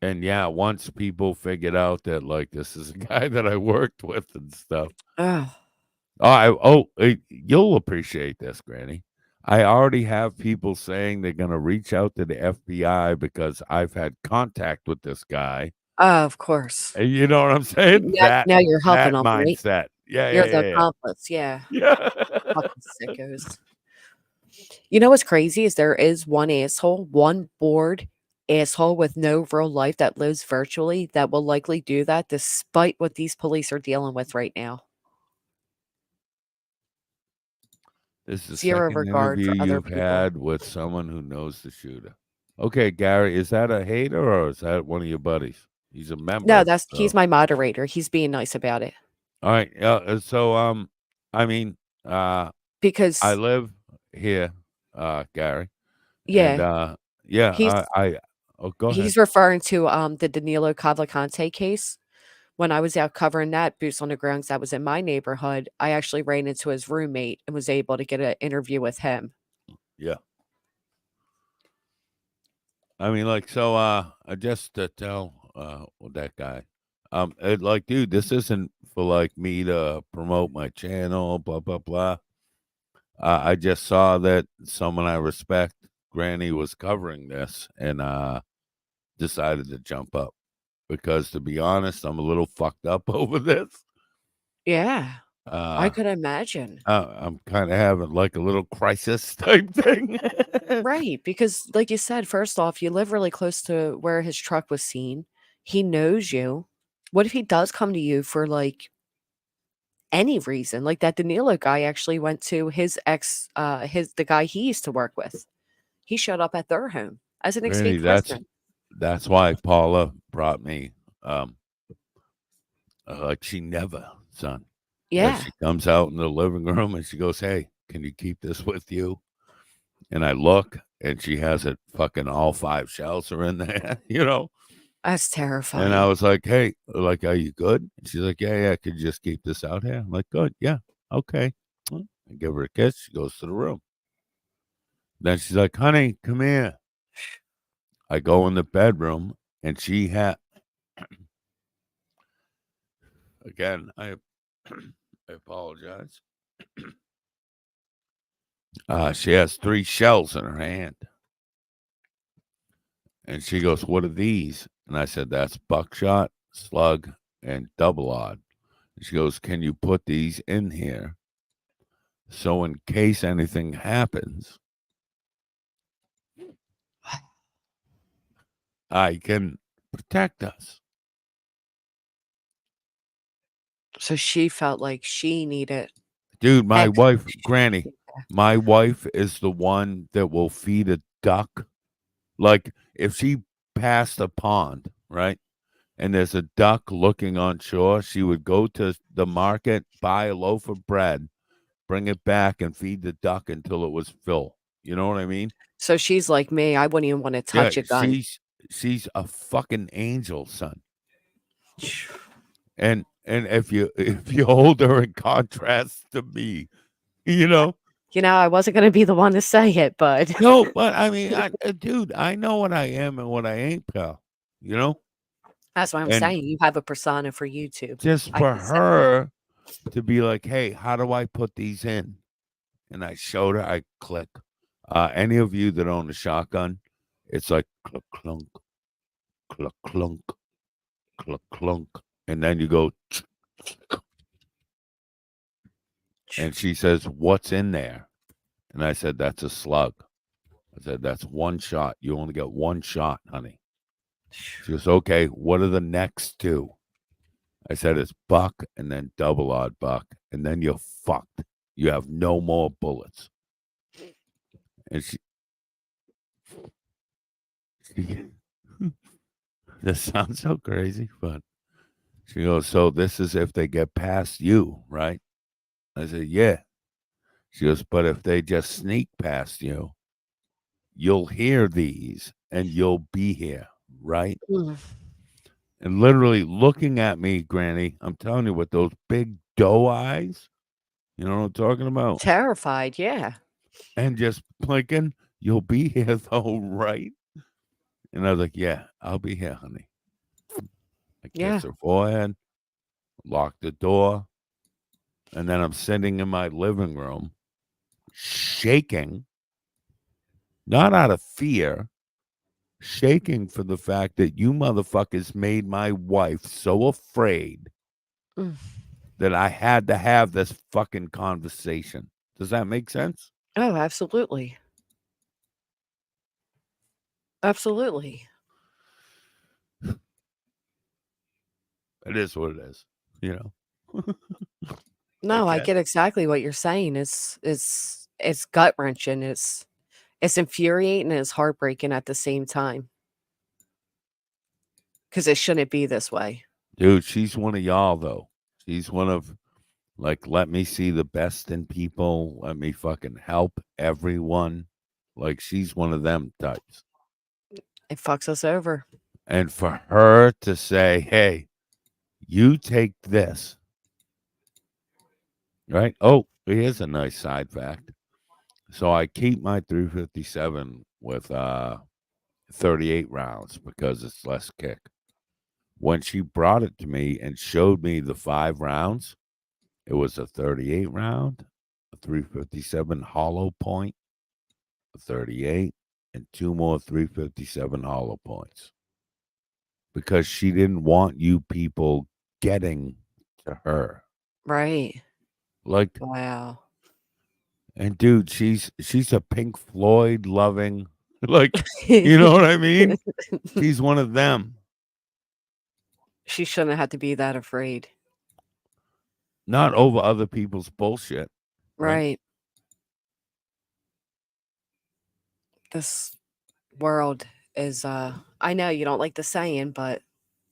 And yeah, once people figured out that, like, this is a guy that I worked with and stuff. You'll appreciate this, Granny. I already have people saying they're going to reach out to the FBI because I've had contact with this guy. Of course. You know what I'm saying? Yeah, now you're helping that them, right? mindset. Yeah, You're the yeah. accomplice, yeah. Yeah. Fucking sickos. You know what's crazy is there is one asshole, one bored asshole with no real life that lives virtually that will likely do that despite what these police are dealing with right now. This is the Zero second regard interview for other you've people. had with someone who knows the shooter. Okay, Gary, is that a hater or is that one of your buddies? He's a member. No, he's my moderator. He's being nice about it. All right. So I mean, because I live here, Gary. Yeah. And yeah, He's go ahead. He's referring to the Danilo Cavalcante case. When I was out covering that boots on the ground, 'cause that was in my neighborhood, I actually ran into his roommate and was able to get an interview with him. Yeah. I mean, like, so, just to tell, that guy, like, dude, this isn't for, like, me to promote my channel, blah, blah, blah. I just saw that someone I respect, Granny, was covering this and, decided to jump up because, to be honest, I'm a little fucked up over this. Yeah. I Uh, could imagine. I'm kind of having, like, a little crisis type thing. Right, because like you said, first off, you live really close to where his truck was seen. He knows you. What if he does come to you for, like, any reason? Like, that Danilo guy actually went to his the guy he used to work with. He showed up at their home as an Granny, escaped prisoner. that's why Paula brought me, like, she never, son. Yeah. She comes out in the living room and she goes, "Hey, can you keep this with you?" And I look, and she has it fucking all 5 shells are in there, you know? That's And I terrifying. was like, "Hey, like, are you good?" And she's like, "Yeah, yeah, could you just keep this out here?" I'm like, "Good, yeah, okay." I give her a kiss. She goes to the room. Then she's like, "Honey, come here." I go in the bedroom, and she had again, I apologize. She has 3 shells in her hand. And she goes, "What are these?" And I said, "That's buckshot, slug, and double odd." And she goes, "Can you put these in here so in case anything happens, I can protect us?" So she felt like she needed Dude, my extra. wife, Granny, my wife is the one that will feed a duck. Like, if she passed a pond, right? And there's a duck looking on shore, she would go to the market, buy a loaf of bread, bring it back, and feed the duck until it was full. You know what I mean? So she's like me, I wouldn't even wanna Yeah, touch a gun. she's a fucking angel, son. And if you hold her in contrast to me, you know? You know, I wasn't gonna be the one to say it, but No, but I mean, dude, I know what I am and what I ain't, pal. You know? that's what I'm And saying. You have a persona for YouTube. just I for can sense it. her to be like, "Hey, how do I put these in?" And I showed her, I click. Any of you that own a shotgun, it's like cluck clunk, cluck clunk, cluck clunk, and then you go. And she says, "What's in there?" And I said, "That's a slug." I said, "That's one shot. You only get one shot, honey." She goes, "Okay, what are the next 2?" I said, "It's buck and then double odd buck, and then you're fucked. You have no more bullets." And she this sounds so crazy, but she goes, "So this is if they get past you, right?" I said, "Yeah." She goes, "But if they just sneak past you, you'll hear these and you'll be here, right?" Mm. And literally looking at me, Granny, I'm telling you, with those big doe eyes, you know what I'm talking about? Terrified, yeah. And just blinking, "You'll be here though, right?" And I was like, "Yeah, I'll be here, honey." I Yeah. kiss her forehead, lock the door, and then I'm sitting in my living room, shaking, not out of fear, shaking for the fact that you motherfuckers made my wife so afraid Mm. that I had to have this fucking conversation. Does that make sense? Oh, absolutely. Absolutely. It is what it is, you know? I No, I can't. get exactly what you're saying. It's gut-wrenching. It's infuriating and it's heartbreaking at the same time. 'Cause it shouldn't be this way. Dude, she's one of y'all, though. She's one of, like, let me see the best in people. Let me fucking help everyone. Like, she's one of them types. It fucks us over. And for her to say, "Hey, you take this," right? Oh, here's a nice side fact. So I keep my 357 with 38 rounds because it's less kick. When she brought it to me and showed me the 5 rounds, it was a 38 round, a 357 hollow point, a 38, and 2 more 357 hollow points. Because she didn't want you people getting to her. Right. Like, wow. And dude, she's a Pink Floyd loving, like, you know what I mean? She's one of them. She shouldn't have to be that afraid. Not over other people's bullshit. Right. This world is I know you don't like the saying, but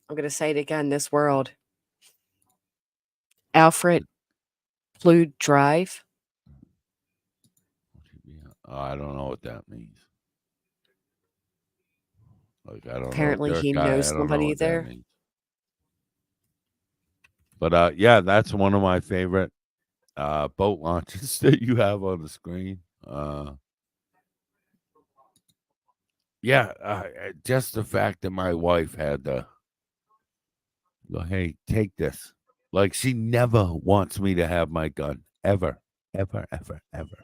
I'm gonna say it again. This world. Alfred Blue Drive. I don't know what that means. Like, I don't Apparently know. he Dirk, I knows don't know somebody what that there. means. But yeah, that's one of my favorite boat launches that you have on the screen. Yeah, just the fact that my wife had to go, hey, take this. Like, she never wants me to have my gun. Ever, ever, ever, ever.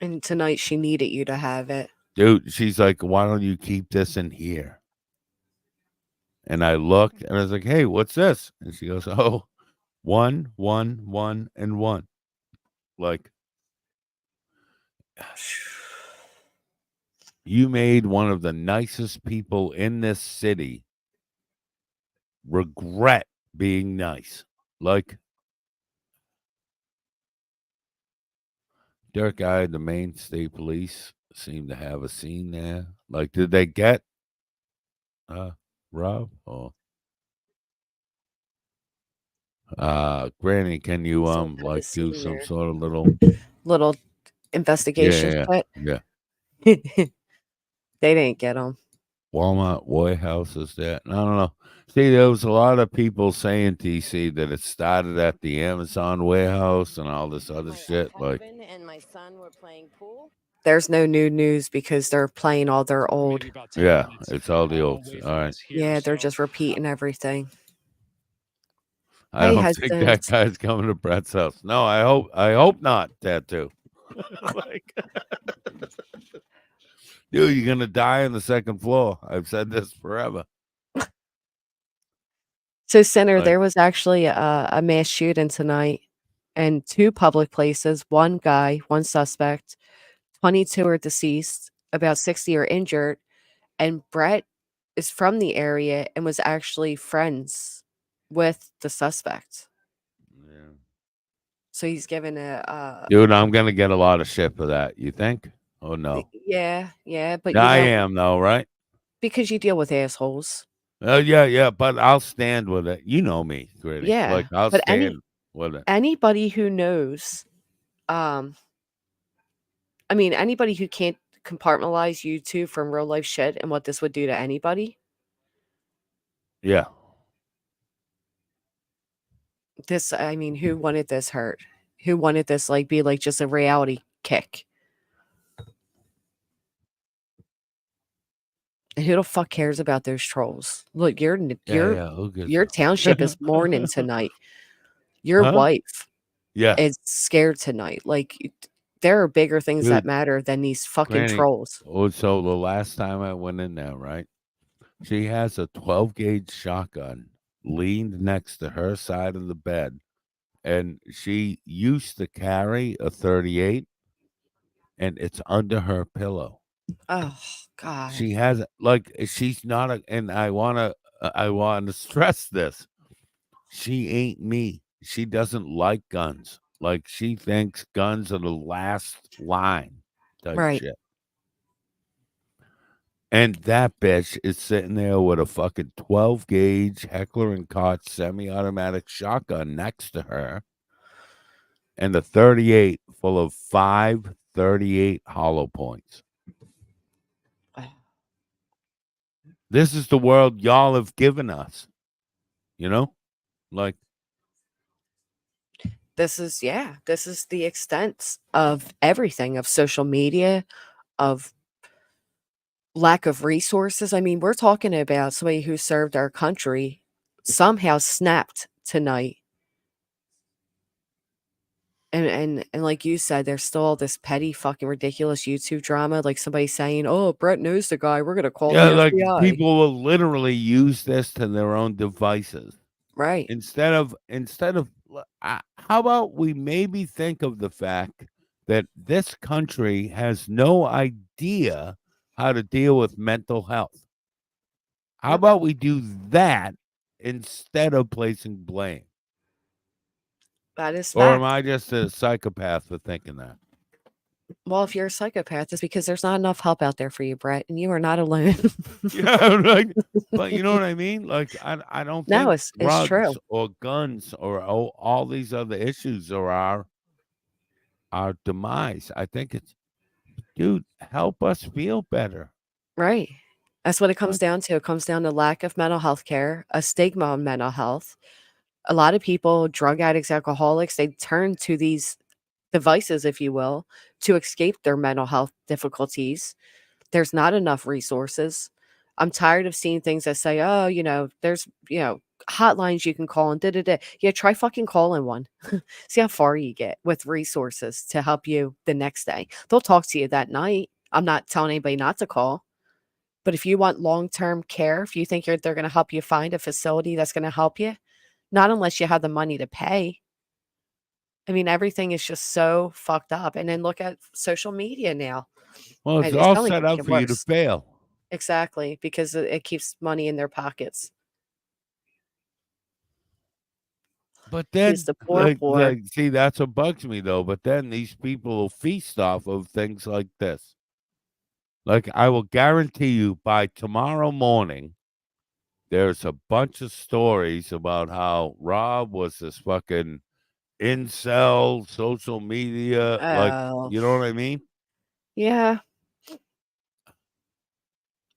And tonight she needed you to have it. Dude, she's like, why don't you keep this in here? And I looked and I was like, hey, what's this? And she goes, oh, 1, 1, 1, and 1. Like, you made one of the nicest people in this city regret being nice. Like, Dirk Guy, the Maine State Police seem to have a scene there. Like, did they get Rob? Or Granny, can you Some kind of like do scene some there. sort of little investigation shit? yeah. They didn't get them. Walmart warehouse is that? I don't know. See, there was a lot of people saying, TC, that it started at the Amazon warehouse and all this other shit. Like, Husband and my son were playing pool. There's no new news because they're playing all their old. yeah, it's all the old. All right. Yeah, they're just repeating everything. I Hey, don't think that husband. guy's coming to Brett's house. No, I hope not. Tattoo. Like, dude, you're gonna die on the second floor. I've said this forever. So, Center, Like, there was actually a mass shooting tonight in 2 public places. 1 guy, 1 suspect. 22 are deceased. About 60 are injured. And Brett is from the area and was actually friends with the suspect. yeah. So he's given a Dude, I'm gonna get a lot of shit for that. You think? Oh no. yeah, but I you know, am though, right? because you deal with assholes. Yeah, but I'll stand with it. You know me, Gritty. Yeah, Like, I'll but stand with it. anybody who knows, I mean, anybody who can't compartmentalize you 2 from real life shit and what this would do to anybody, Yeah. I mean, who wanted this hurt? Who wanted this, like, be, like, just a reality kick? And who the fuck cares about those trolls? Look, Yeah. Who gives your a- township is mourning tonight. Your Huh? wife Yeah. is scared tonight. Like, there are bigger things that Dude, matter than these fucking Granny, trolls. oh, so the last time I went in there, right? She has a 12 gauge shotgun leaned next to her side of the bed. And she used to carry a 38 and it's under her pillow. Oh God. She has like she's not a and I want to stress this. She ain't me. She doesn't like guns. Like she thinks guns are the last line type Right. shit. And that bitch is sitting there with a fucking 12 gauge Heckler and Koch semi-automatic shotgun next to her and a 38 full of 538 hollow points. This is the world y'all have given us. You know? Like, this is the extent of everything, of social media, of lack of resources. I mean, we're talking about somebody who served our country somehow snapped tonight. And like you said, there's still all this petty fucking ridiculous YouTube drama, like somebody saying, "Oh, Brett knows the guy. We're gonna call Yeah, the like FBI." people will literally use this to their own devices. Right. Instead of how about we maybe think of the fact that this country has no idea how to deal with mental health. How Yep. about we do that instead of placing blame? That is Or am fact. I just a psychopath for thinking that? Well, if you're a psychopath, it's because there's not enough help out there for you, Brett, and you are not alone. Yeah, like, but you know what I mean? Like, I don't No, think it's true. drugs or guns or all these other issues are our demise. I think it's, dude, help us feel better. Right. That's what it comes Like, down to. It comes down to lack of mental health care, a stigma on mental health. A lot of people, drug addicts, alcoholics, they turn to these devices, if you will, to escape their mental health difficulties. There's not enough resources. I'm tired of seeing things that say, "Oh, there's, hotlines you can call and da da da." Yeah, try fucking calling one. See how far you get with resources to help you the next day. They'll talk to you that night. I'm not telling anybody not to call. But if you want long-term care, if you think they're gonna help you find a facility that's gonna help you, not unless you have the money to pay. I mean, everything is just so fucked up. And then look at social media now. well, it's It's all only set gonna up get for you to worse. fail. Exactly, because it keeps money in their pockets. But Keeps then, the poor poor. see, that's what bugs me though. But then these people will feast off of things like this. Like, I will guarantee you by tomorrow morning, there's a bunch of stories about how Rob was this fucking incel, social media, like, Oh. you know what I mean? Yeah.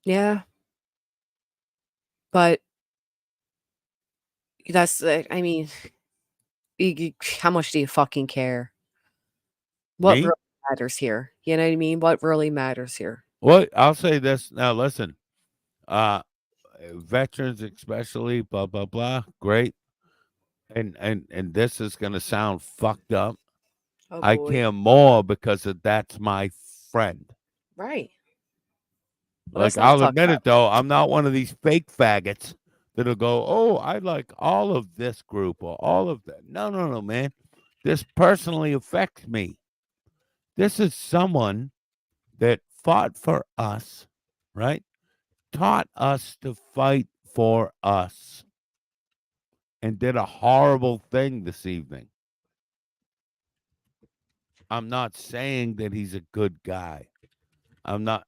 Yeah. But that's, I mean, how much do you fucking care? What Me? really matters here? You know what I mean? What really matters here? Well, I'll say this now. Listen, veterans especially, blah blah blah. Great, and this is gonna sound fucked up. Oh I boy. care more because that's my friend. Right. Well, Like, let's not I'll talk admit about it though, I'm not one of these fake faggots that'll go, "Oh, I like all of this group or all of that." No, no, no, man. This personally affects me. This is someone that fought for us, right? Taught us to fight for us and did a horrible thing this evening. I'm not saying that he's a good guy. I'm not.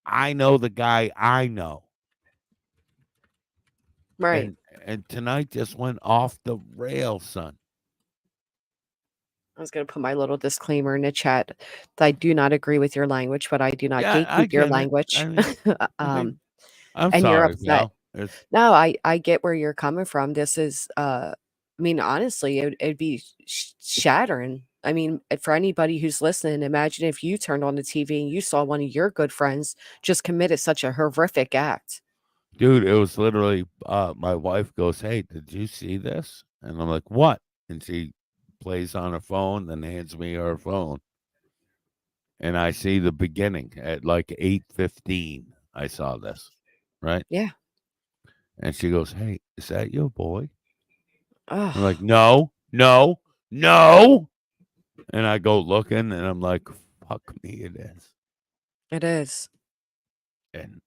I know the guy I know. Right. And tonight just went off the rails, son. I was gonna put my little disclaimer in the chat that I do not agree with your language, but I do not Yeah, I gatekeep your get it. language. I'm And you're sorry, upset. Val. It's No, I get where you're coming from. This is, I mean, honestly, it'd be shattering. I mean, for anybody who's listening, imagine if you turned on the TV and you saw one of your good friends just committed such a horrific act. dude, it was literally my wife goes, "Hey, did you see this?" And I'm like, "What?" And she plays on her phone, then hands me her phone. And I see the beginning at like 8:15. I saw this, right? Yeah. And she goes, "Hey, is that your boy?" I'm like, Ugh. "No, no, no." And I go looking, and I'm like, "Fuck me, it is." It is. And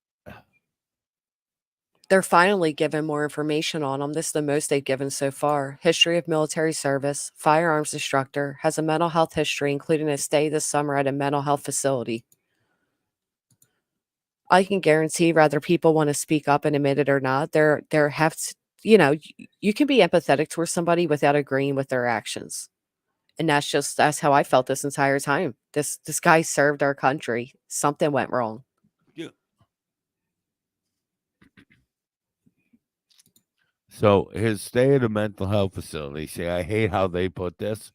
They're finally giving more information on them. This is the most they've given so far. History of military service, firearms instructor, has a mental health history, including a stay this summer at a mental health facility. I can guarantee whether people want to speak up and admit it or not, there have to, you can be empathetic towards somebody without agreeing with their actions. And that's how I felt this entire time. This guy served our country. Something went wrong. yeah. So his stay at a mental health facility. See, I hate how they put this.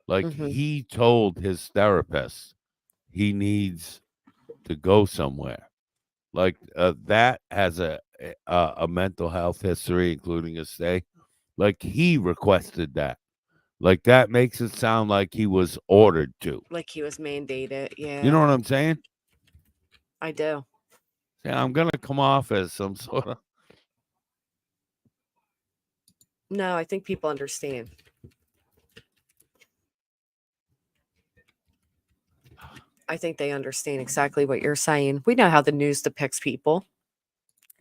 Like, Mhm. he told his therapist he needs to go somewhere. Like that has a mental health history, including a stay. Like he requested that. Like that makes it sound like he was ordered to. Like he was mandated. Yeah. You know what I'm saying? I do. Yeah, I'm gonna come off as some sort of. No, I think people understand. I think they understand exactly what you're saying. We know how the news depicts people.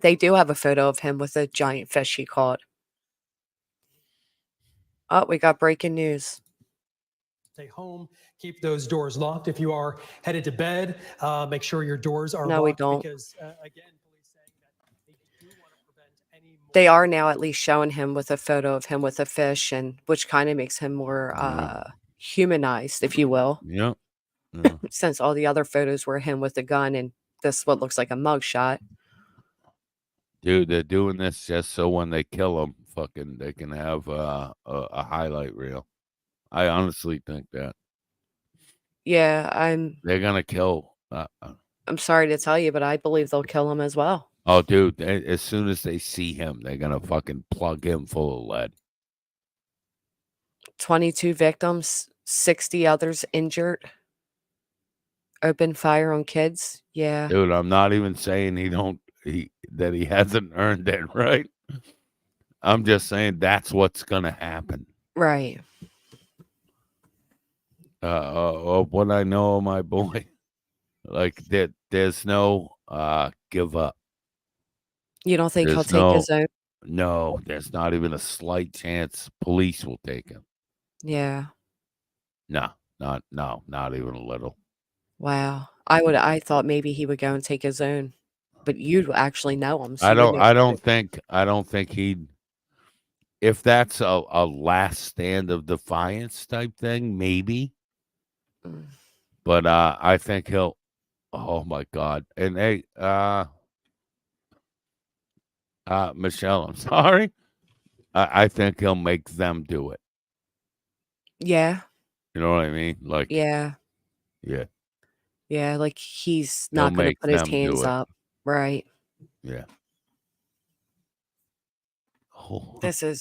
They do have a photo of him with a giant fish he caught. Oh, we got breaking news. Stay home. Keep those doors locked. If you are headed to bed, make sure your doors are No, we locked don't. because, again, police saying that they do want to prevent any more. They are now at least showing him with a photo of him with a fish, and which kind of makes him more humanized, if you will. Yep. Since all the other photos were him with a gun and this what looks like a mugshot. Dude, they're doing this just so when they kill him, fucking, they can have a highlight reel. I honestly think that. Yeah, They're gonna kill. I'm sorry to tell you, but I believe they'll kill him as well. Oh, dude! As soon as they see him, they're gonna fucking plug him full of lead. 22 victims, 60 others injured. Open fire on kids. Yeah. Dude, I'm not even saying that he hasn't earned it, right? I'm just saying that's what's gonna happen. Right. What I know of my boy, like there's no give up. You don't think he'll There's take his own? No, there's not even a slight chance police will take him. Yeah. No, not even a little. Wow. I thought maybe he would go and take his own, but you actually know him. So I you would don't know. I don't think he'd. If that's a last stand of defiance type thing, maybe. But I think he'll. Oh my God! And hey, Michelle, I'm sorry. I think he'll make them do it. Yeah. You know what I mean? Like, Yeah. yeah, Yeah, like he's he'll not going to make put his them hands do it. up. Right. Yeah. Oh, This is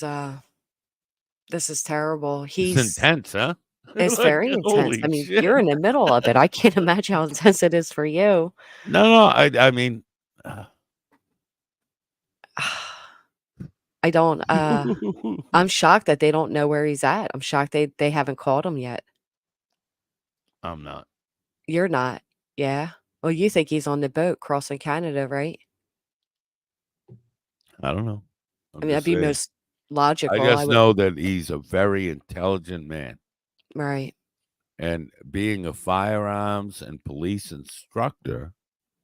terrible. it's He's intense, huh? It's Like, very intense. I holy mean, shit! you're in the middle of it. I can't imagine how intense it is for you. No. I mean, I don't I'm shocked that they don't know where he's at. I'm shocked they haven't called him yet. I'm not. You're not. Yeah. Well, you think he's on the boat crossing Canada, right? I don't know. I mean, that'd be most logical. I I just would. know that he's a very intelligent man. Right. And being a firearms and police instructor,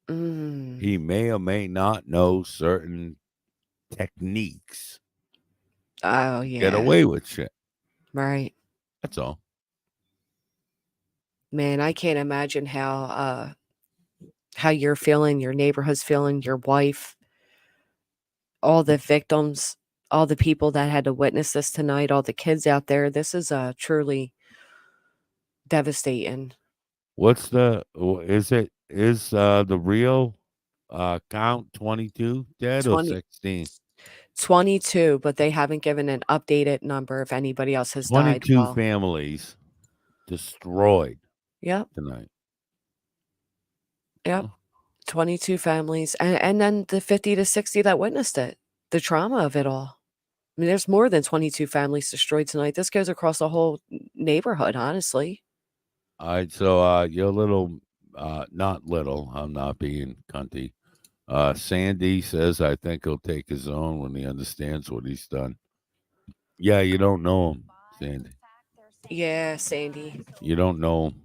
he may or may not know certain techniques. Oh, Get yeah. away with shit. Right. That's all. Man, I can't imagine how you're feeling, your neighborhood's feeling, your wife, all the victims, all the people that had to witness this tonight, all the kids out there. This is truly devastating. What's the the real count 22 dead or 20 16? 22, but they haven't given an updated number if anybody else has died. 22 Well, families destroyed yep, tonight. yep. 22 families, and then the 50 to 60 that witnessed it. The trauma of it all. I mean, there's more than 22 families destroyed tonight. This goes across the whole neighborhood, honestly. All right, so your little, not little, I'm not being cunty. Sandy says, I think he'll take his own when he understands what he's done. Yeah, you don't know him, Sandy. Yeah, Sandy. You don't know him.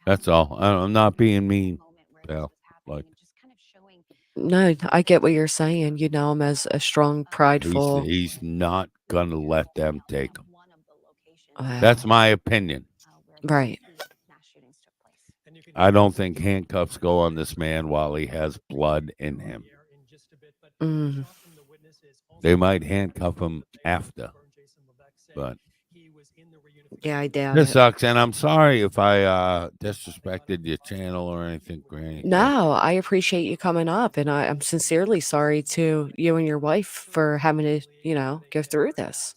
That's all. I'm not being mean, pal. Like, No, I get what you're saying. You know him as a strong, prideful. he's not gonna let them take him. Wow. That's my opinion. Right. I don't think handcuffs go on this man while he has blood in him. Mm. They might handcuff him after, but Yeah, I doubt This it. sucks, and I'm sorry if I disrespected your channel or anything, Granny. No, I appreciate you coming up, and I'm sincerely sorry to you and your wife for having to, go through this.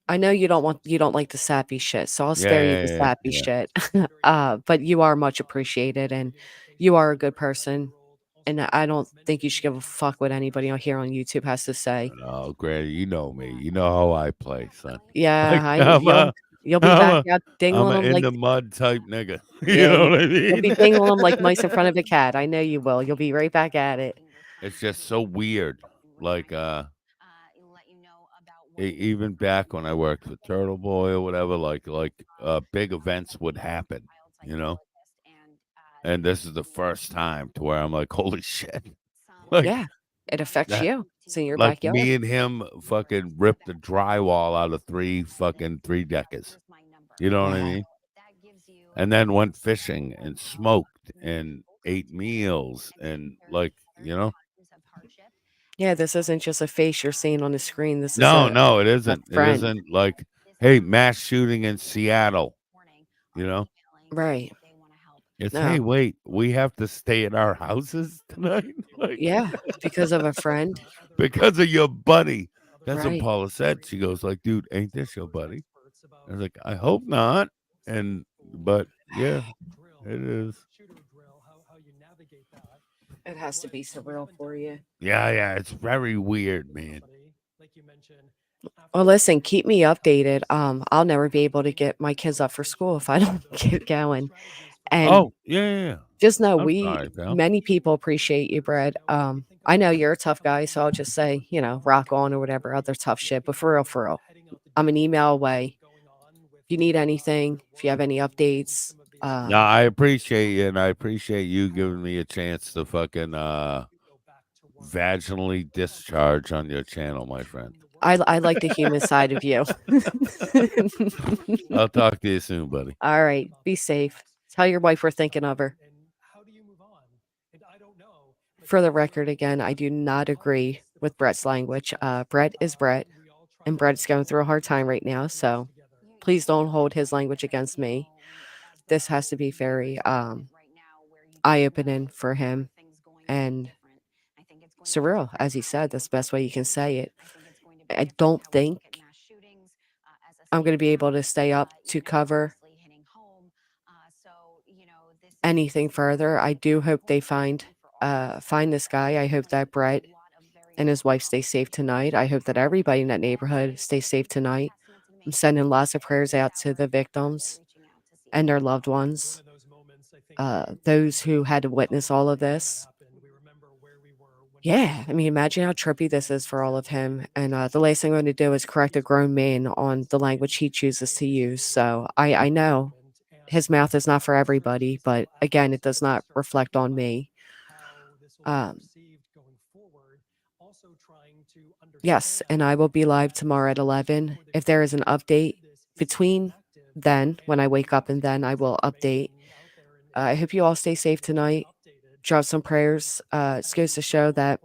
I know you don't like the sappy shit, so I'll spare you the Yeah, sappy yeah. shit. But you are much appreciated, and you are a good person, and I don't think you should give a fuck what anybody on here on YouTube has to say. No, Granny, you know me. You know how I play, son. Yeah, Like you'll be back out I'm dingling a them in like the mud type nigga. You yeah, know what I you'll mean? be dingling them like mice in front of a cat. I know you will. You'll be right back at it. It's just so weird. Like even back when I worked for Turtle Boy or whatever, big events would happen, you know? And this is the first time to where I'm like, holy shit. Like Yeah, it affects that you. It's in your like backyard. me and him fucking ripped the drywall out of three deckers. You know what I Wow. mean? And then went fishing and smoked and ate meals and Yeah, this isn't just a face you're seeing on the screen. This is No, it a isn't. It friend. isn't like, hey, mass shooting in Seattle, you know? Right. It's, No. hey, wait, we have to stay at our houses tonight? Like, Yeah, because of a friend. because of your buddy. That's what Right. Paula said. She goes like, dude, ain't this your buddy? I was like, I hope not. But yeah, it is. It has to be surreal for you. Yeah, it's very weird, man. Well, listen, keep me updated. I'll never be able to get my kids up for school if I don't get going. And Oh, yeah. just know I'm sorry, pal. many people appreciate you, Brad. I know you're a tough guy, so I'll just say, rock on or whatever other tough shit. But for real, I'm an email away. If you need anything, if you have any updates, No, I appreciate you, and I appreciate you giving me a chance to fucking vaginally discharge on your channel, my friend. I like the human side of you. I'll talk to you soon, buddy. All right, be safe. Tell your wife we're thinking of her. For the record, again, I do not agree with Brett's language. Brett is Brett, and Brett's going through a hard time right now. So please don't hold his language against me. This has to be very eye-opening for him and surreal, as he said. That's the best way you can say it. I don't think I'm going to be able to stay up to cover anything further. I do hope they find this guy. I hope that Brett and his wife stay safe tonight. I hope that everybody in that neighborhood stays safe tonight. I'm sending lots of prayers out to the victims and their loved ones, those who had to witness all of this. Yeah, I mean, imagine how trippy this is for all of him. And the last thing I'm going to do is correct a grown man on the language he chooses to use. So I know his mouth is not for everybody, but again, it does not reflect on me. Yes, and I will be live tomorrow at 11. If there is an update between then, when I wake up and then, I will update. I hope you all stay safe tonight. Drop some prayers. It goes to show that,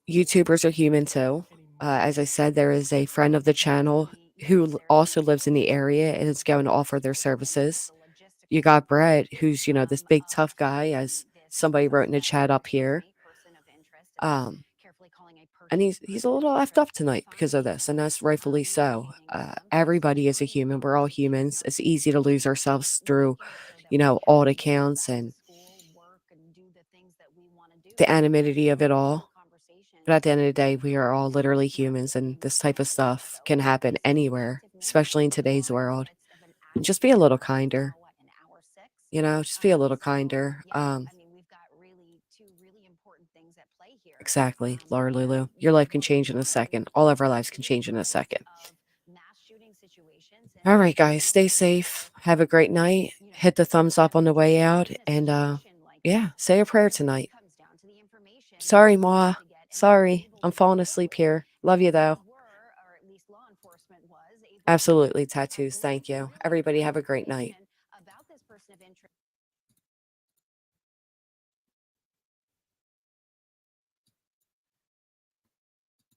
YouTubers are human too. As I said, there is a friend of the channel who also lives in the area and is going to offer their services. You got Brett, who's, this big tough guy, as somebody wrote in the chat up here. And he's a little effed up tonight because of this, and that's rightfully so. Everybody is a human. We're all humans. It's easy to lose ourselves through, alt accounts and the anonymity of it all. But at the end of the day, we are all literally humans, and this type of stuff can happen anywhere, especially in today's world. Just be a little kinder. Just be a little kinder. Exactly, Laura Lulu. Your life can change in a second. All of our lives can change in a second. All right, guys, stay safe. Have a great night. Hit the thumbs up on the way out. And yeah, say a prayer tonight. Sorry, Ma. Sorry, I'm falling asleep here. Love you, though. Absolutely, tattoos. Thank you. Everybody have a great night.